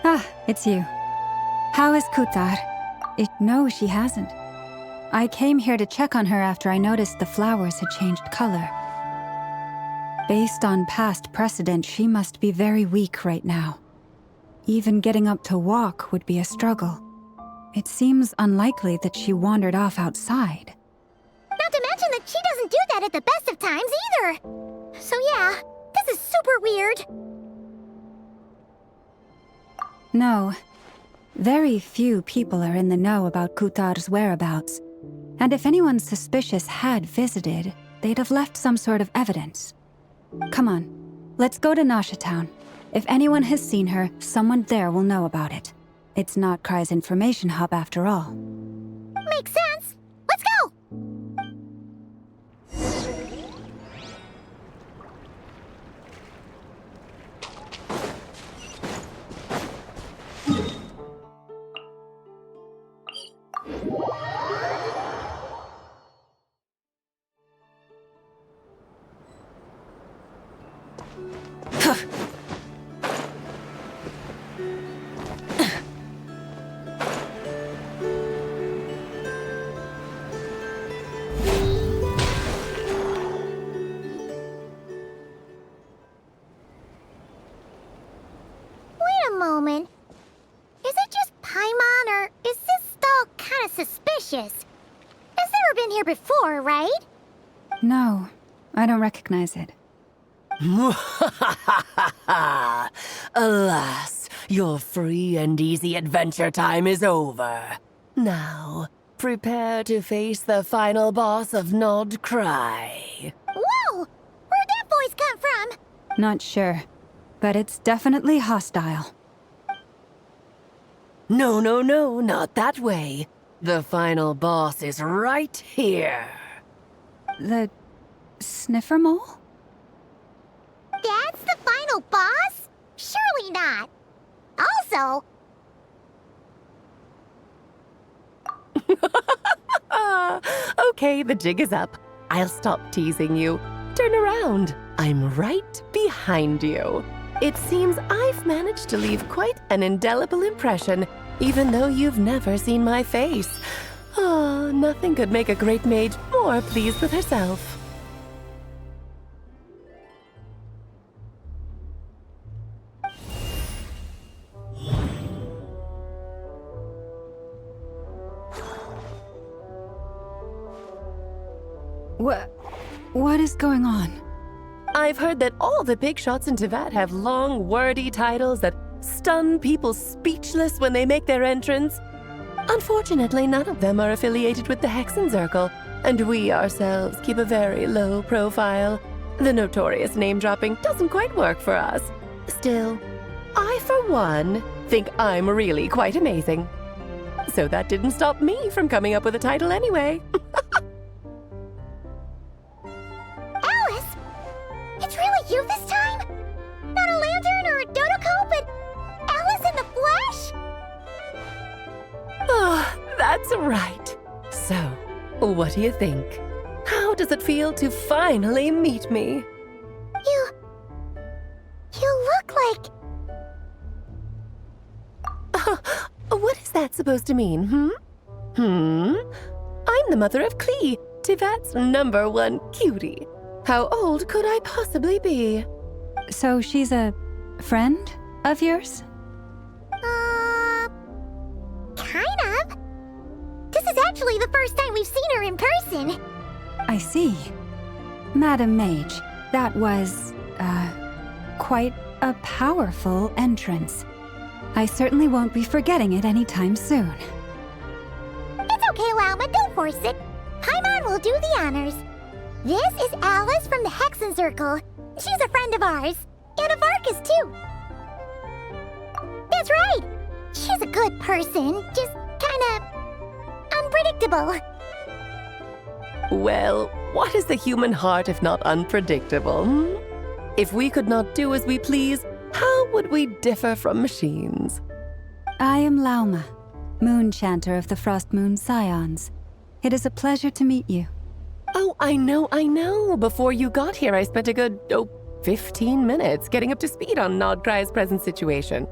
Ah, it's you. How is Kutar? No, she hasn't. I came here to check on her after I noticed the flowers had changed color. Based on past precedent, she must be very weak right now. Even getting up to walk would be a struggle. It seems unlikely that she wandered off outside. Not to mention that she doesn't do that at the best of times either. So yeah, this is super weird. No. Very few people are in the know about Kutar's whereabouts. And if anyone suspicious had visited, they'd have left some sort of evidence. Come on, let's go to Nasha Town. If anyone has seen her, someone there will know about it. It's Nocturne's information hub after all. Makes sense. Let's go! Moment. Is it just Paimon, or is this stall kind of suspicious? It's never been here before, right? No, I don't recognize it. Alas, your free and easy adventure time is over. Now, prepare to face the final boss of Nocturne. Whoa! Where'd that voice come from? Not sure, but it's definitely hostile. No, not that way. The final boss is right here. The sniffer mole? That's the final boss? Surely not. Also... Okay, the jig is up. I'll stop teasing you. Turn around. I'm right behind you. It seems I've managed to leave quite an indelible impression, even though you've never seen my face. Oh, nothing could make a great mage more pleased with herself. What is going on? I've heard that all the big shots in Teyvat have long, wordy titles that stun people speechless when they make their entrance. Unfortunately, none of them are affiliated with the Hexen Circle, and we ourselves keep a very low profile. The notorious name-dropping doesn't quite work for us. Still, I, for one, think I'm really quite amazing. So that didn't stop me from coming up with a title anyway. Alice! It's really you this time? Not a lantern or a Dodoko, but Alice in the flesh? Oh, that's right. So, what do you think? How does it feel to finally meet me? You look like... What is that supposed to mean, I'm the mother of Klee, Teyvat's #1 cutie. How old could I possibly be? So she's a friend of yours? Kind of. is actually the first time we've seen her in person. I see. Madam Mage, that was, quite a powerful entrance. I certainly won't be forgetting it anytime soon. It's okay, Lauma, don't force it. Paimon will do the honors. This is Alice from the Hexen Circle. She's a friend of ours, and of Arcus, too. That's right. She's a good person, just kinda unpredictable. Well, what is the human heart if not unpredictable? If we could not do as we please, how would we differ from machines? I am Lauma, Moon Chanter of the Frost Moon Scions. It is a pleasure to meet you. Oh, I know. Before you got here, I spent a good, 15 minutes getting up to speed on Nodcry's present situation.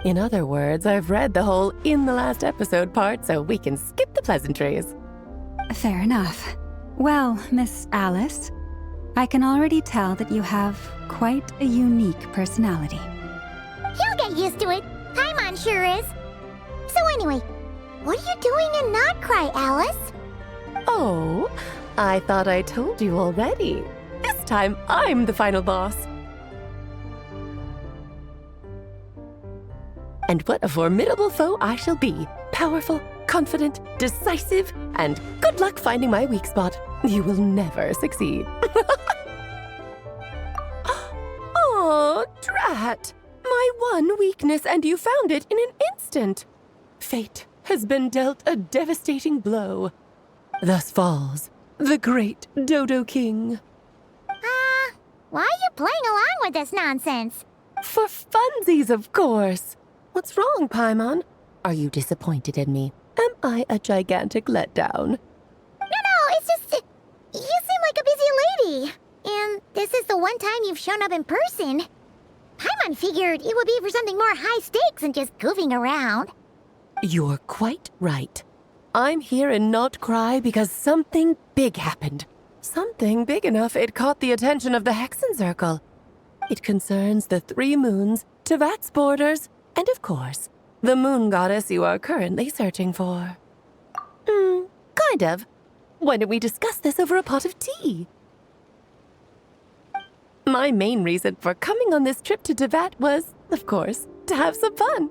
In other words, I've read the whole in the last episode part, so we can skip the pleasantries. Fair enough. Well, Miss Alice, I can already tell that you have quite a unique personality. He'll get used to it. Paimon sure is. So anyway, what are you doing in Nodcry, Alice? Oh, I thought I told you already. This time, I'm the final boss. And what a formidable foe I shall be. Powerful, confident, decisive, and good luck finding my weak spot. You will never succeed. Oh, drat! My one weakness, and you found it in an instant. Fate has been dealt a devastating blow. Thus falls the great Dodo King. Why are you playing along with this nonsense? For funsies, of course. What's wrong, Paimon? Are you disappointed in me? Am I a gigantic letdown? No, it's just... you seem like a busy lady. And this is the one time you've shown up in person. Paimon figured it would be for something more high stakes than just goofing around. You're quite right. I'm here in Nocturne because something big happened. Something big enough it caught the attention of the Hexen Circle. It concerns the 3 moons, Tevat's borders, and of course, the moon goddess you are currently searching for. Kind of. Why don't we discuss this over a pot of tea? My main reason for coming on this trip to Tevat was, of course, to have some fun.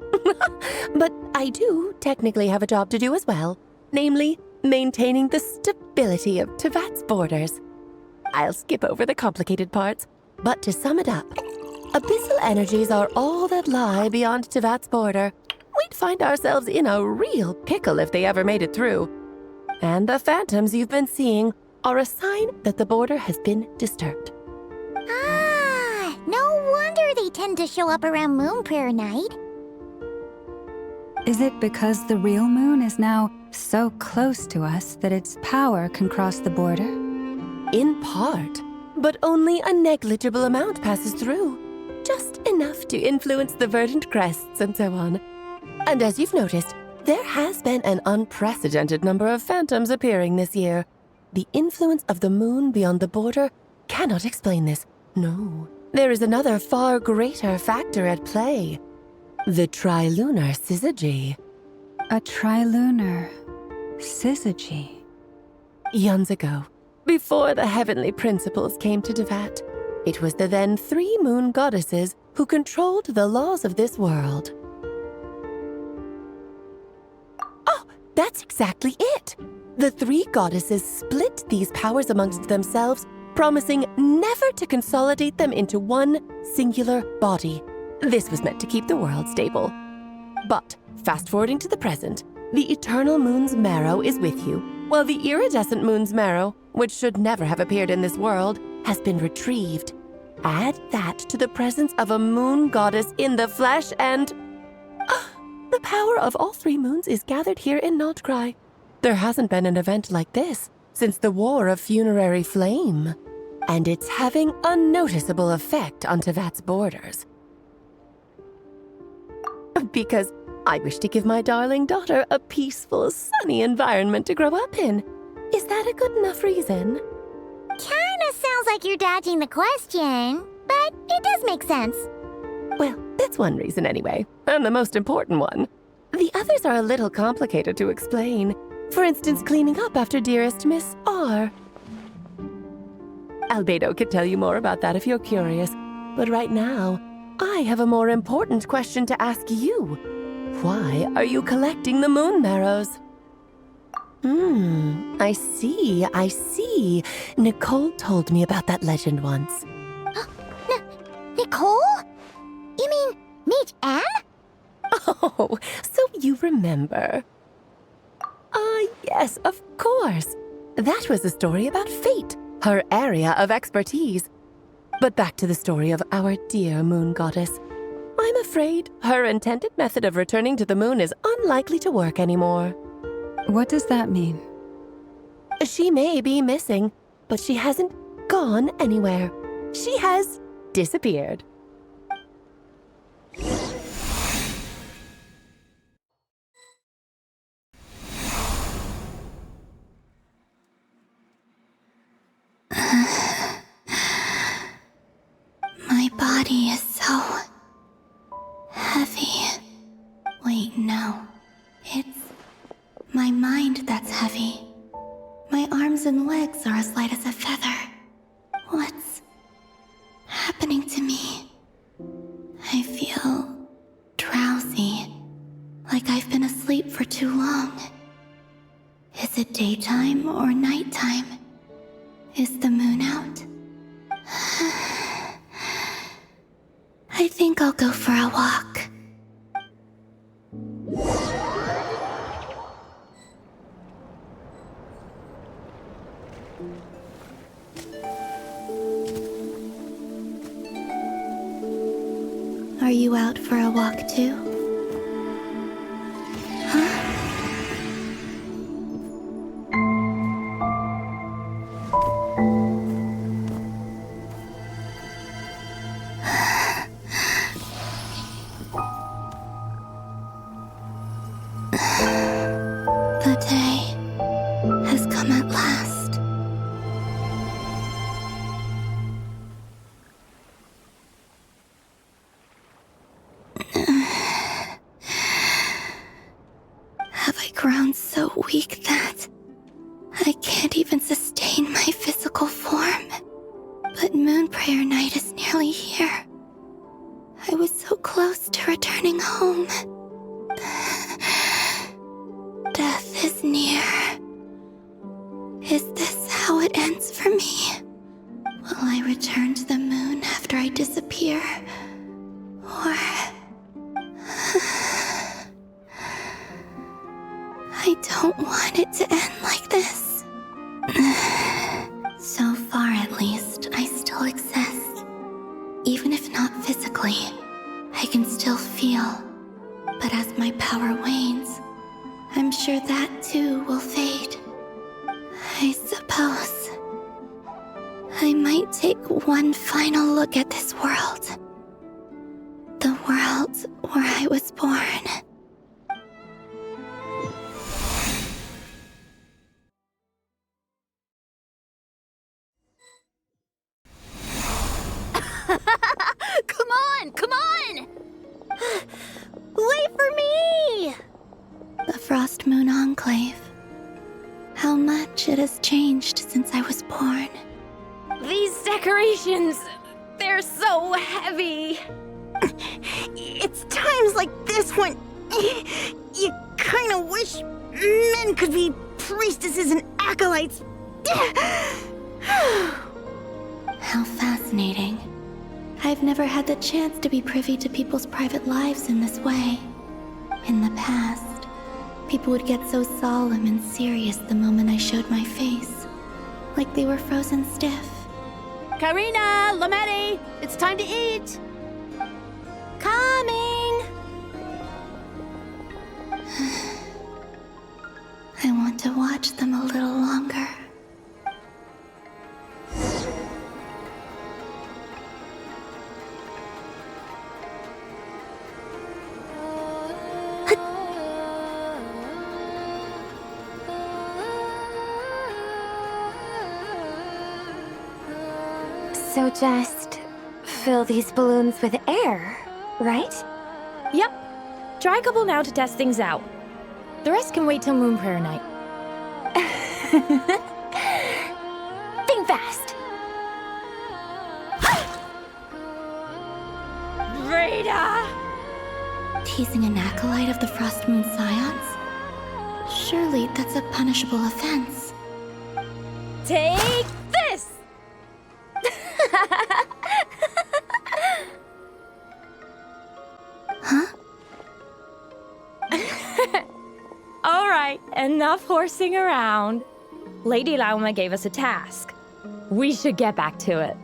But I do technically have a job to do as well, namely, maintaining the stability of Tevat's borders. I'll skip over the complicated parts, but to sum it up, abyssal energies are all that lie beyond Tevat's border. We'd find ourselves in a real pickle if they ever made it through. And the phantoms you've been seeing are a sign that the border has been disturbed. No wonder they tend to show up around Moon Prayer Night. Is it because the real moon is now so close to us that its power can cross the border? In part, but only a negligible amount passes through. Just enough to influence the verdant crests and so on. And as you've noticed, there has been an unprecedented number of phantoms appearing this year. The influence of the moon beyond the border cannot explain this. No, there is another far greater factor at play. The trilunar syzygy. A trilunar syzygy? Eons ago, before the heavenly principles came to Tevat, it was the then 3 moon goddesses who controlled the laws of this world. Oh, that's exactly it! The 3 goddesses split these powers amongst themselves, promising never to consolidate them into one singular body. This was meant to keep the world stable. But, fast-forwarding to the present, the eternal moon's marrow is with you, while the iridescent moon's marrow, which should never have appeared in this world, has been retrieved. Add that to the presence of a moon goddess in the flesh and... the power of all 3 moons is gathered here in Nocturne. There hasn't been an event like this since the War of Funerary Flame. And it's having a noticeable effect on Tevat's borders. Because I wish to give my darling daughter a peaceful, sunny environment to grow up in. Is that a good enough reason? Kinda sounds like you're dodging the question, but it does make sense. Well, that's one reason anyway, and the most important one. The others are a little complicated to explain. For instance, cleaning up after dearest Miss R. Albedo could tell you more about that if you're curious, but right now, I have a more important question to ask you. Why are you collecting the moon marrows? I see. Nicole told me about that legend once. Nicole? You mean Mage Anne? Oh, so you remember. Yes, of course. That was a story about fate, her area of expertise. But back to the story of our dear moon goddess. I'm afraid her intended method of returning to the moon is unlikely to work anymore. What does that mean? She may be missing, but she hasn't gone anywhere. She has disappeared. My body is so heavy. Wait, no. It's my mind that's heavy. My arms and legs are as light as a feather. What's happening to me? I feel drowsy, like I've been asleep for too long. Is it daytime or nighttime? Is the moon out? I think I'll go for a walk. Are you out for a walk too? The day has come at last. Have I grown so weak that I can't even sustain my physical form? But Moon Prayer Night is nearly here. I was so close to returning home. Death is near. Is this how it ends for me? Will I return to the moon after I disappear? Or... I don't want it to end like this. So far, at least, I still exist. Even if not physically, I can still feel. But as my power wanes, I'm sure that too will fade. I suppose I might take one final look at this world. The world where I was born. Come on! Wait for me! The Frost Moon Enclave. How much it has changed since I was born. These decorations, they're so heavy. It's times like this when you kinda wish men could be priestesses and acolytes. How fascinating. I've never had the chance to be privy to people's private lives in this way. In the past, people would get so solemn and serious the moment I showed my face. Like they were frozen stiff. Karina, Lametti, it's time to eat. Coming! I want to watch them a little longer. So just fill these balloons with air, right? Yep. Try a couple now to test things out. The rest can wait till Moon Prayer Night. Think fast. Rita! Teasing an acolyte of the Frost Moon Scions? Surely that's a punishable offense. Take this! Huh? All right, enough horsing around. Lady Lauma gave us a task. We should get back to it.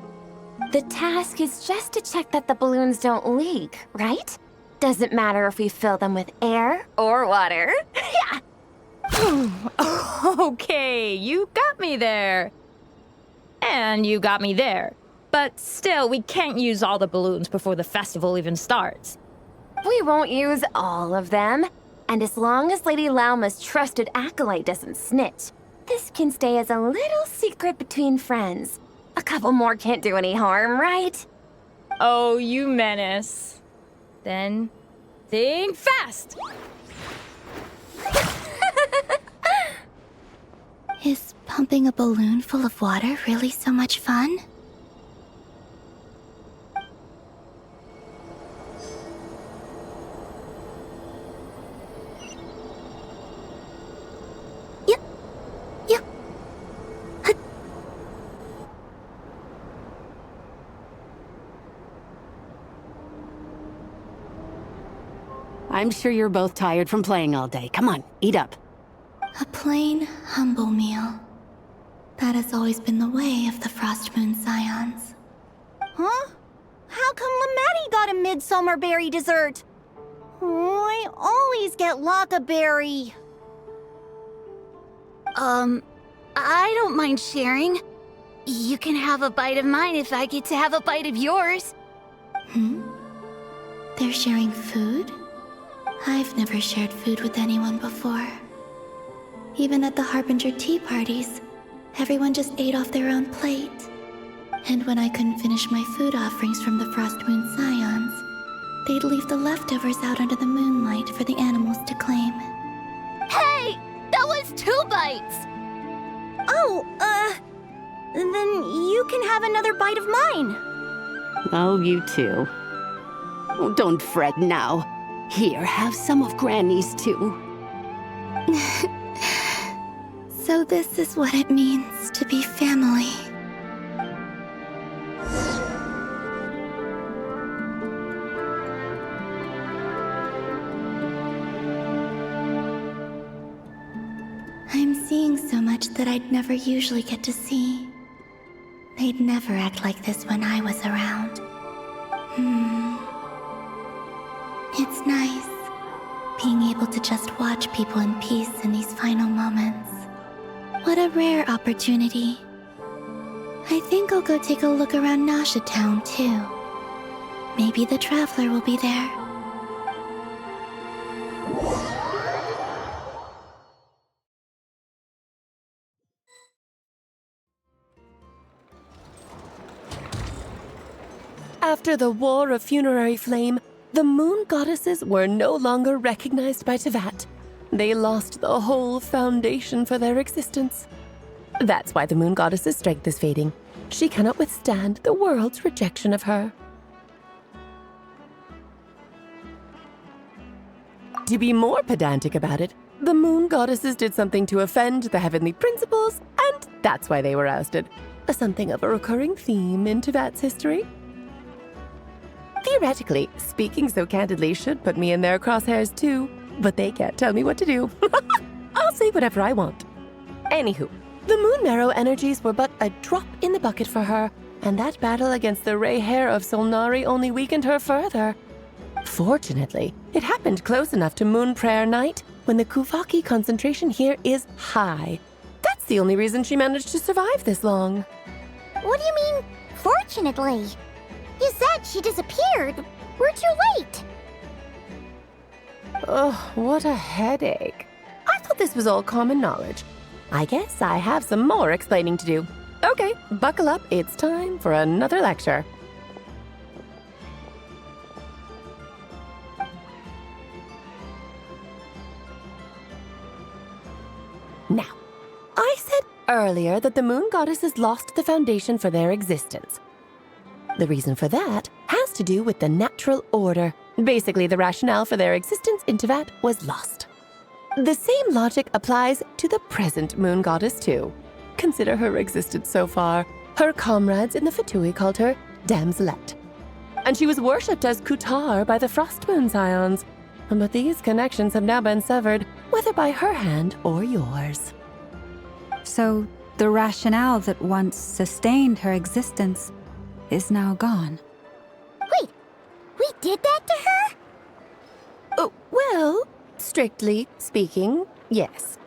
The task is just to check that the balloons don't leak, right? Doesn't matter if we fill them with air or water. Yeah. Okay, you got me there. And you got me there. But still, we can't use all the balloons before the festival even starts. We won't use all of them. And as long as Lady Lauma's trusted acolyte doesn't snitch, this can stay as a little secret between friends. A couple more can't do any harm, right? Oh, you menace. Then, think fast! Is pumping a balloon full of water really so much fun? Yep. Yep. I'm sure you're both tired from playing all day. Come on, eat up. A plain, humble meal. That has always been the way of the Frost Moon Scions. Huh? How come Lametti got a midsummer berry dessert? Oh, I always get Lockaberry. I don't mind sharing. You can have a bite of mine if I get to have a bite of yours. They're sharing food? I've never shared food with anyone before. Even at the Harbinger tea parties, everyone just ate off their own plate. And when I couldn't finish my food offerings from the Frost Moon Scions, they'd leave the leftovers out under the moonlight for the animals to claim. Hey! That was 2 bites! Oh, then you can have another bite of mine. Oh, you too. Oh, don't fret now. Here, have some of Granny's too. So this is what it means to be family. I'm seeing so much that I'd never usually get to see. They'd never act like this when I was around. It's nice, being able to just watch people in peace in these final moments. What a rare opportunity. I think I'll go take a look around Nasha Town, too. Maybe the Traveler will be there. After the War of Funerary Flame, the moon goddesses were no longer recognized by Tevat. They lost the whole foundation for their existence. That's why the moon goddess's strength is fading. She cannot withstand the world's rejection of her. To be more pedantic about it, the moon goddesses did something to offend the heavenly principles, and that's why they were ousted. Something of a recurring theme in Tevat's history. Theoretically, speaking so candidly should put me in their crosshairs too, but they can't tell me what to do. I'll say whatever I want. Anywho, the Moon Marrow energies were but a drop in the bucket for her, and that battle against the Ray Hair of Solnari only weakened her further. Fortunately, it happened close enough to Moon Prayer Night when the Kuvaki concentration here is high. That's the only reason she managed to survive this long. What do you mean, fortunately? You said she disappeared. We're too late. Ugh, what a headache. I thought this was all common knowledge. I guess I have some more explaining to do. Okay, buckle up. It's time for another lecture. Now, I said earlier that the moon goddesses lost the foundation for their existence. The reason for that has to do with the natural order. Basically, the rationale for their existence in Tevat was lost. The same logic applies to the present moon goddess, too. Consider her existence so far. Her comrades in the Fatui called her Damselette. And she was worshipped as Kutar by the Frost Moon Scions. But these connections have now been severed, whether by her hand or yours. So, the rationale that once sustained her existence is now gone. Wait, we did that to her? Oh, well, strictly speaking, yes.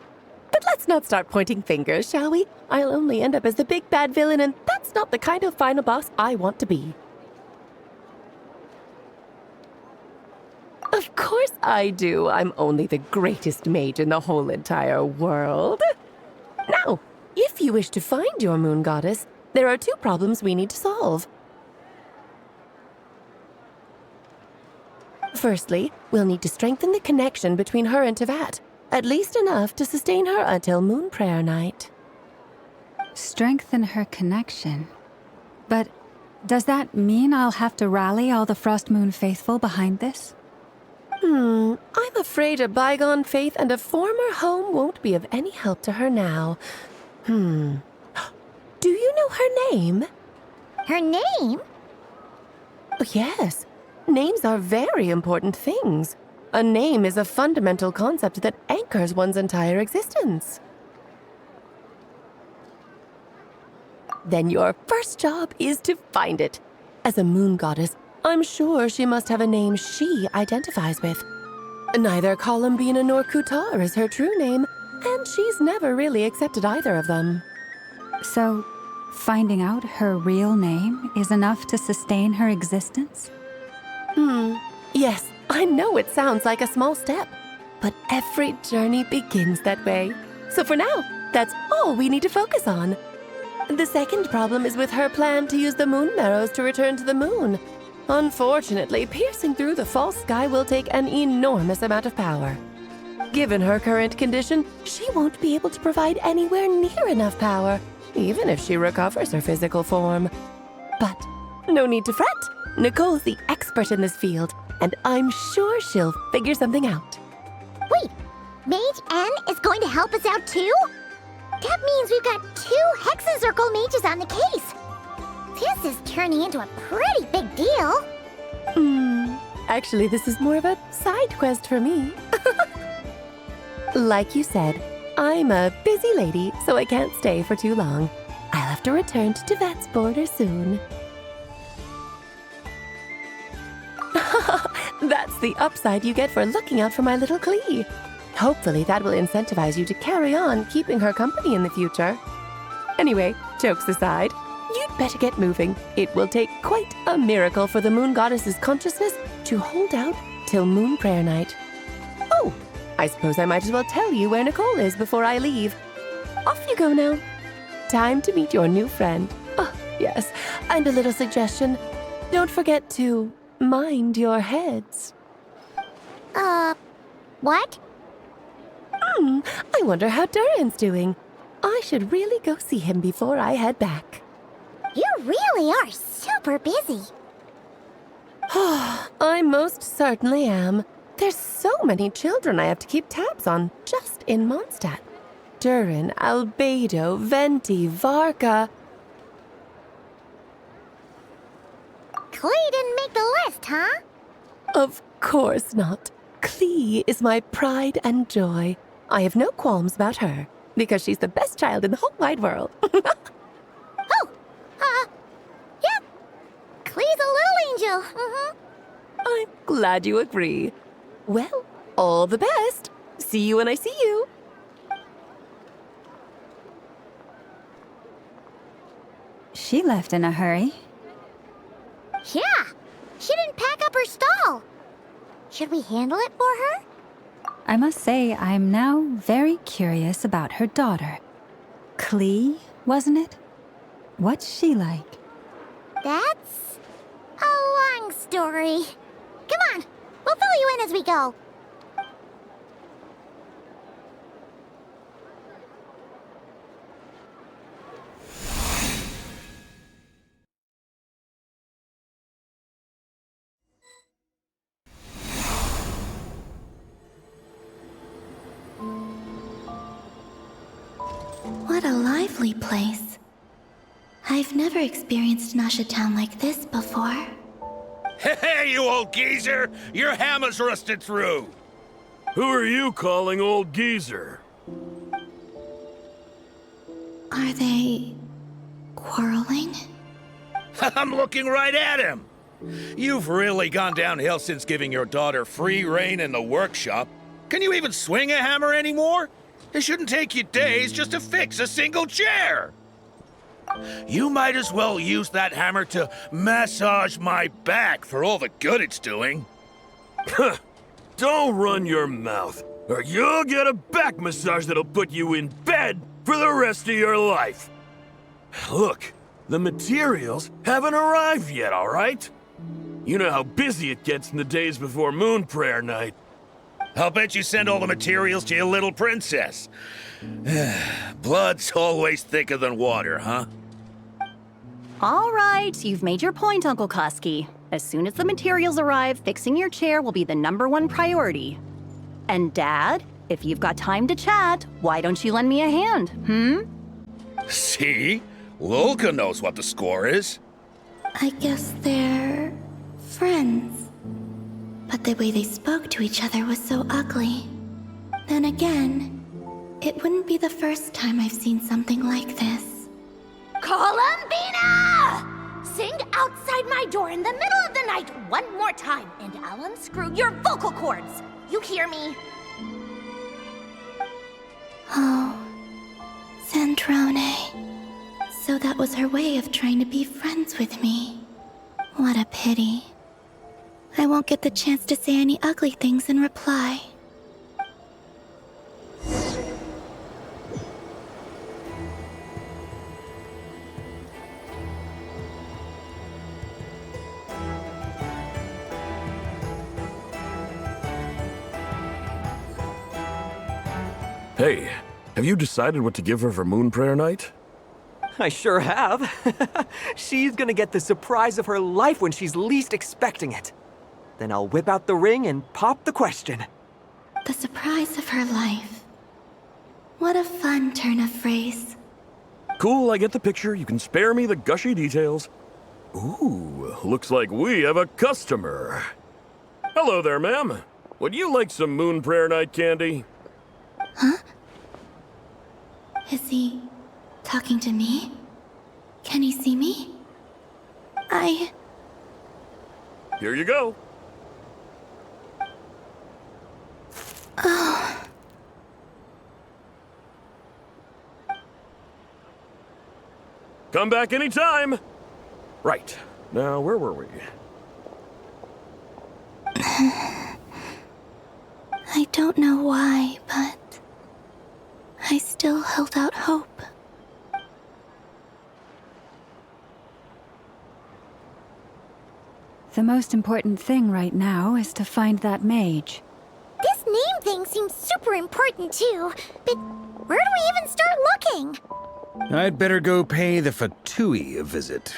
But let's not start pointing fingers, shall we? I'll only end up as the big bad villain, and that's not the kind of final boss I want to be. Of course I do. I'm only the greatest mage in the whole entire world. Now, if you wish to find your moon goddess, there are two problems we need to solve. Firstly, we'll need to strengthen the connection between her and Tevat, at least enough to sustain her until Moon Prayer Night. Strengthen her connection? But does that mean I'll have to rally all the Frost Moon faithful behind this? I'm afraid a bygone faith and a former home won't be of any help to her now. Do you know her name? Her name? Oh, yes. Names are very important things. A name is a fundamental concept that anchors one's entire existence. Then your first job is to find it. As a moon goddess, I'm sure she must have a name she identifies with. Neither Columbina nor Kutar is her true name, and she's never really accepted either of them. So, finding out her real name is enough to sustain her existence? Yes, I know it sounds like a small step, but every journey begins that way. So for now, that's all we need to focus on. The second problem is with her plan to use the moon marrows to return to the moon. Unfortunately, piercing through the false sky will take an enormous amount of power. Given her current condition, she won't be able to provide anywhere near enough power, even if she recovers her physical form. But no need to fret. Nicole's the expert in this field, and I'm sure she'll figure something out. Wait, Mage N is going to help us out too? That means we've got 2 Hexacircle mages on the case. This is turning into a pretty big deal. Actually, this is more of a side quest for me. Like you said, I'm a busy lady, so I can't stay for too long. I'll have to return to Tevat's border soon. That's the upside you get for looking out for my little Klee. Hopefully that will incentivize you to carry on keeping her company in the future. Anyway, jokes aside, you'd better get moving. It will take quite a miracle for the moon goddess's consciousness to hold out till Moon Prayer Night. Oh, I suppose I might as well tell you where Nicole is before I leave. Off you go now. Time to meet your new friend. Oh, yes, and a little suggestion. Don't forget to mind your heads. What? I wonder how Durin's doing. I should really go see him before I head back. You really are super busy. I most certainly am. There's so many children I have to keep tabs on just in Mondstadt. Durin, Albedo, Venti, Varka. Klee didn't make the list, huh? Of course not. Klee is my pride and joy. I have no qualms about her, because she's the best child in the whole wide world. Yeah. Klee's a little angel. I'm glad you agree. Well, all the best. See you when I see you. She left in a hurry. Yeah, she didn't pack up her stall. Should we handle it for her? I must say, I'm now very curious about her daughter. Klee, wasn't it? What's she like? That's a long story. Come on, we'll fill you in as we go. What a lively place. I've never experienced Nasha Town like this before. Hey, you old geezer! Your hammer's rusted through! Who are you calling old geezer? Are they quarreling? I'm looking right at him! You've really gone downhill since giving your daughter free rein in the workshop. Can you even swing a hammer anymore? It shouldn't take you days just to fix a single chair! You might as well use that hammer to massage my back for all the good it's doing. Don't run your mouth, or you'll get a back massage that'll put you in bed for the rest of your life. Look, the materials haven't arrived yet, all right? You know how busy it gets in the days before Moon Prayer Night. I'll bet you send all the materials to your little princess. Blood's always thicker than water, huh? All right, you've made your point, Uncle Koski. As soon as the materials arrive, fixing your chair will be the #1 priority. And Dad, if you've got time to chat, why don't you lend me a hand, See? Lolka knows what the score is. I guess they're friends. But the way they spoke to each other was so ugly. Then again, it wouldn't be the first time I've seen something like this. Columbina! Sing outside my door in the middle of the night one more time, and I'll unscrew your vocal cords. You hear me? Oh, Sandrone. So that was her way of trying to be friends with me. What a pity. I won't get the chance to say any ugly things in reply. Hey, have you decided what to give her for Moon Prayer Night? I sure have. She's gonna get the surprise of her life when she's least expecting it. Then I'll whip out the ring and pop the question. The surprise of her life. What a fun turn of phrase. Cool, I get the picture. You can spare me the gushy details. Ooh, looks like we have a customer. Hello there, ma'am. Would you like some Moon Prayer Night candy? Huh? Is he talking to me? Can he see me? Here you go. Oh. Come back anytime. Right. Now, where were we? I don't know why, but I still held out hope. The most important thing right now is to find that mage. This name thing seems super important too, but where do we even start looking? I'd better go pay the Fatui a visit.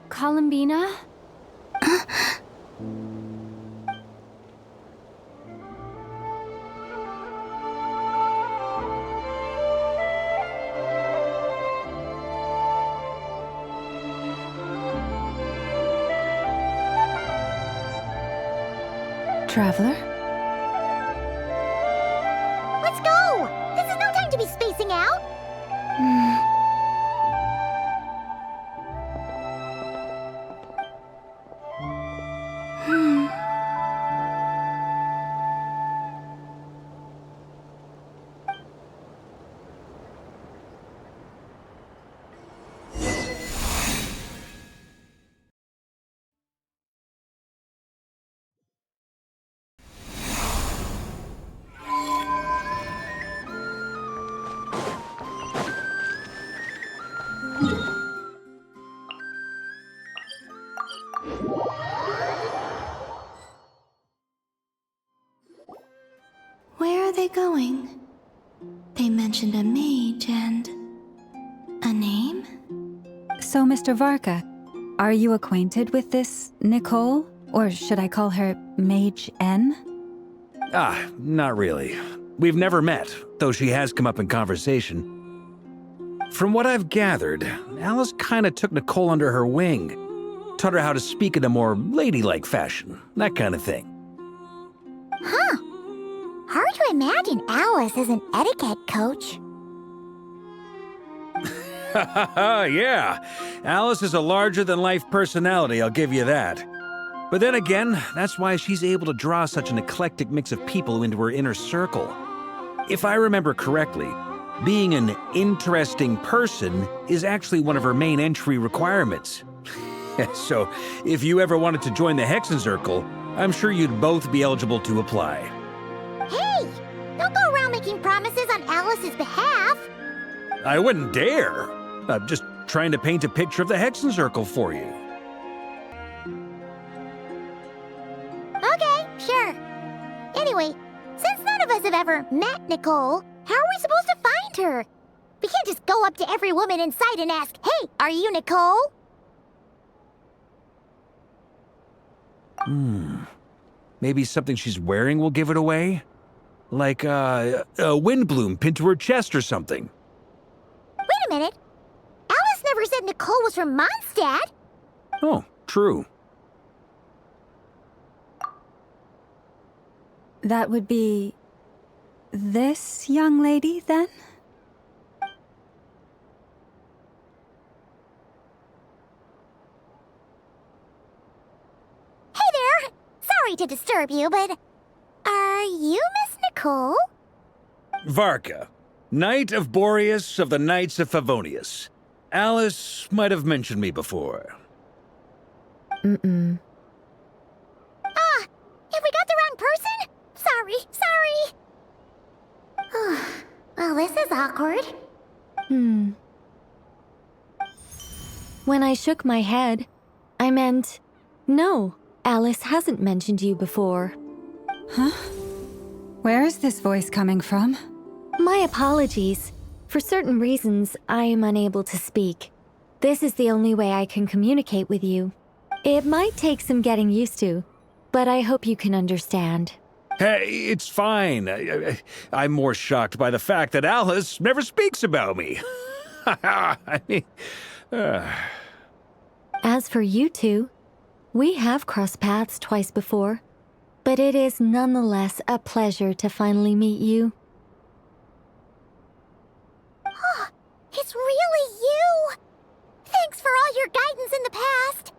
Columbina? Traveler? Let's go! This is no time to be spacing out! they going? They mentioned a mage and... a name? So, Mr. Varka, are you acquainted with this Nicole? Or should I call her Mage N? Not really. We've never met, though she has come up in conversation. From what I've gathered, Alice kinda took Nicole under her wing. Taught her how to speak in a more ladylike fashion, that kind of thing. Huh. Hard to imagine Alice as an etiquette coach. Yeah, Alice is a larger-than-life personality, I'll give you that. But then again, that's why she's able to draw such an eclectic mix of people into her inner circle. If I remember correctly, being an interesting person is actually one of her main entry requirements. So, if you ever wanted to join the Hexenzirkel, I'm sure you'd both be eligible to apply. Hey! Don't go around making promises on Alice's behalf! I wouldn't dare. I'm just trying to paint a picture of the Hexenzirkel for you. Okay, sure. Anyway, since none of us have ever met Nicole, how are we supposed to find her? We can't just go up to every woman in sight and ask, "Hey, are you Nicole?" Maybe something she's wearing will give it away? Like, a windbloom pinned to her chest or something. Wait a minute. Alice never said Nicole was from Mondstadt. Oh, true. That would be... this young lady, then? Hey there! Sorry to disturb you, but... are you Miss Nicole? Varka, Knight of Boreas of the Knights of Favonius. Alice might have mentioned me before. Mm-mm. Ah! Have we got the wrong person? Sorry. Well, this is awkward. When I shook my head, I meant, no, Alice hasn't mentioned you before. Huh? Where is this voice coming from? My apologies. For certain reasons, I am unable to speak. This is the only way I can communicate with you. It might take some getting used to, but I hope you can understand. Hey, it's fine. I'm more shocked by the fact that Alice never speaks about me. I mean, As for you two, we have crossed paths twice before, but it is nonetheless a pleasure to finally meet you. It's really you! Thanks for all your guidance in the past!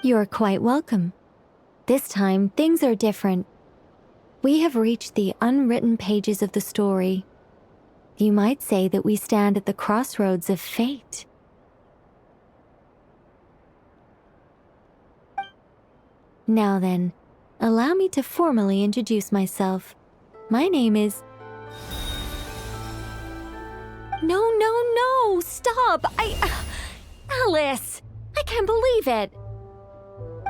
You're quite welcome. This time, things are different. We have reached the unwritten pages of the story. You might say that we stand at the crossroads of fate. Now then, allow me to formally introduce myself. My name is... No, stop! Alice! I can't believe it!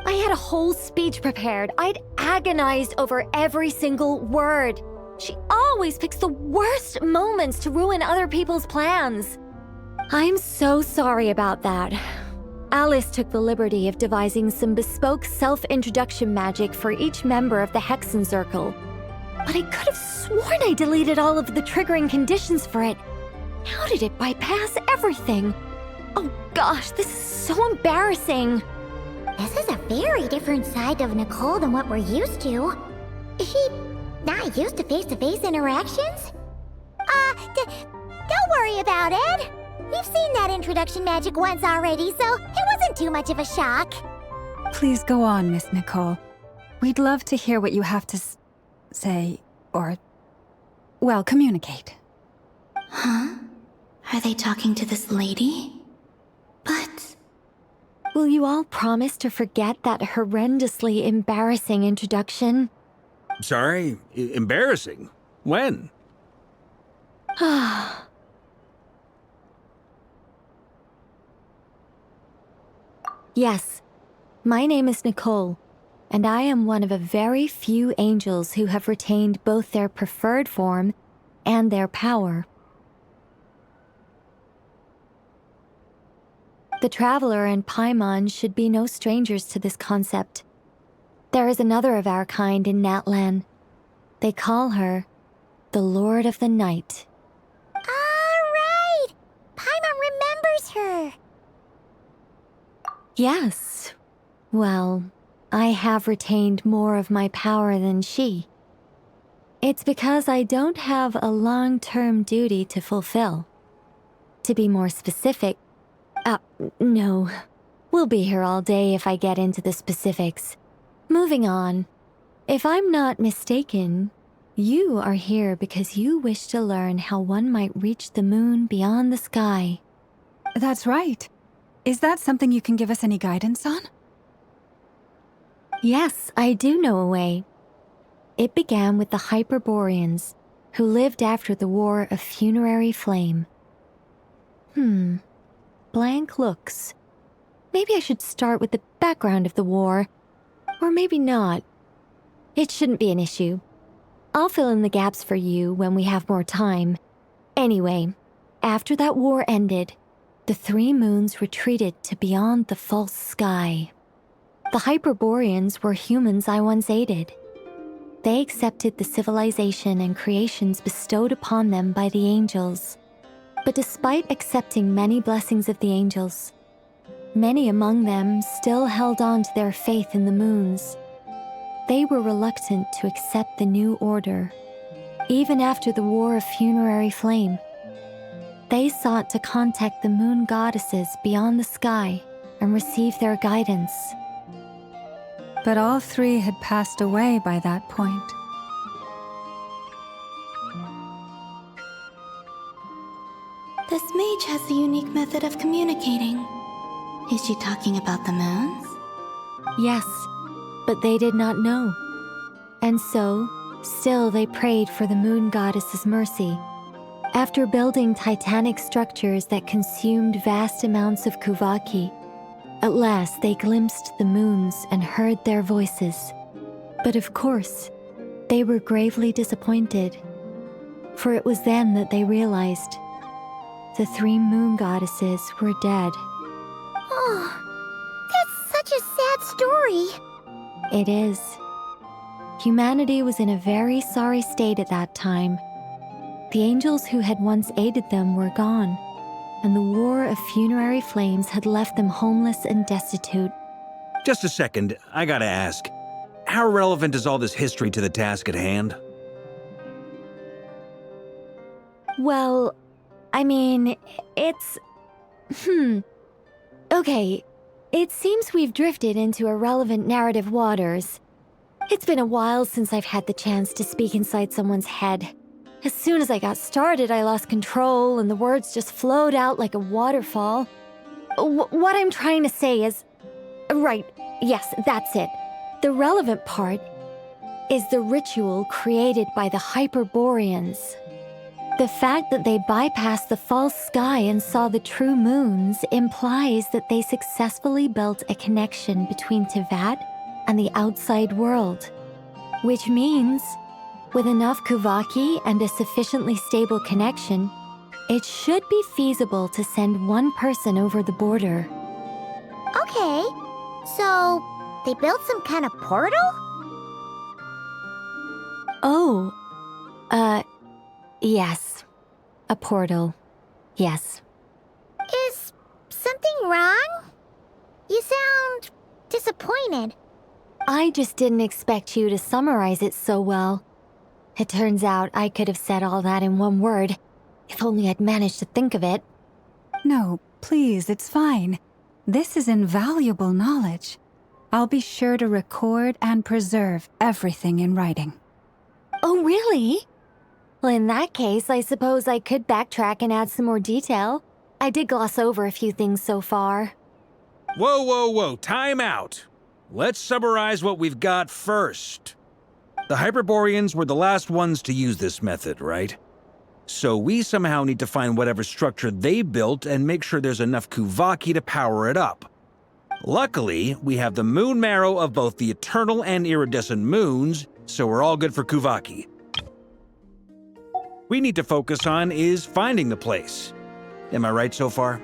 I had a whole speech prepared. I'd agonized over every single word. She always picks the worst moments to ruin other people's plans. I'm so sorry about that. Alice took the liberty of devising some bespoke self-introduction magic for each member of the Hexenzirkel. But I could have sworn I deleted all of the triggering conditions for it. How did it bypass everything? Oh gosh, this is so embarrassing. This is a very different side of Nicole than what we're used to. Is she not used to face-to-face interactions? Don't worry about it. We've seen that introduction magic once already, so it wasn't too much of a shock. Please go on, Miss Nicole. We'd love to hear what you have to say, or, well, communicate. Huh? Are they talking to this lady? But... will you all promise to forget that horrendously embarrassing introduction? sorry, embarrassing. When? Yes, my name is Nicole. and I am one of a very few angels who have retained both their preferred form and their power. The Traveler and Paimon should be no strangers to this concept. There is another of our kind in Natlan. They call her the Lord of the Night. All right! Paimon remembers her. Yes. Well, I have retained more of my power than she. It's because I don't have a long-term duty to fulfill. To be more specific, no. We'll be here all day if I get into the specifics. Moving on. If I'm not mistaken, you are here because you wish to learn how one might reach the moon beyond the sky. That's right. Is that something you can give us any guidance on? Yes, I do know a way. It began with the Hyperboreans, who lived after the War of Funerary Flame. Blank looks. Maybe I should start with the background of the war. Or maybe not. It shouldn't be an issue. I'll fill in the gaps for you when we have more time. Anyway, after that war ended, the three moons retreated to beyond the false sky. The Hyperboreans were humans I once aided. They accepted the civilization and creations bestowed upon them by the angels. But despite accepting many blessings of the angels, many among them still held on to their faith in the moons. They were reluctant to accept the new order, even after the War of Funerary Flame. They sought to contact the moon goddesses beyond the sky and receive their guidance. But all three had passed away by that point. This mage has a unique method of communicating. Is she talking about the moons? Yes, but they did not know. And so, still they prayed for the moon goddess's mercy. After building titanic structures that consumed vast amounts of Kuvaki, at last they glimpsed the moons and heard their voices. But of course, they were gravely disappointed. For it was then that they realized the three moon goddesses were dead. Oh, that's such a sad story. It is. Humanity was in a very sorry state at that time. The angels who had once aided them were gone, and the War of Funerary Flames had left them homeless and destitute. Just a second, I gotta ask. How relevant is all this history to the task at hand? Well, I mean, it's... Okay, it seems we've drifted into irrelevant narrative waters. It's been a while since I've had the chance to speak inside someone's head. As soon as I got started, I lost control and the words just flowed out like a waterfall. What I'm trying to say is... Right, yes, that's it. The relevant part is the ritual created by the Hyperboreans. The fact that they bypassed the false sky and saw the true moons implies that they successfully built a connection between Teyvat and the outside world. Which means, with enough Kuvaki and a sufficiently stable connection, it should be feasible to send one person over the border. Okay, so they built some kind of portal? Oh, yes. A portal. Yes. Is something wrong? You sound disappointed. I just didn't expect you to summarize it so well. It turns out I could have said all that in one word, if only I'd managed to think of it. No, please, it's fine. This is invaluable knowledge. I'll be sure to record and preserve everything in writing. Oh, really? Well, in that case, I suppose I could backtrack and add some more detail. I did gloss over a few things so far. Whoa, time out. Let's summarize what we've got first. The Hyperboreans were the last ones to use this method, right? So we somehow need to find whatever structure they built and make sure there's enough Kuvaki to power it up. Luckily, we have the moon marrow of both the eternal and iridescent moons, so we're all good for Kuvaki. We need to focus on is finding the place. Am I right so far?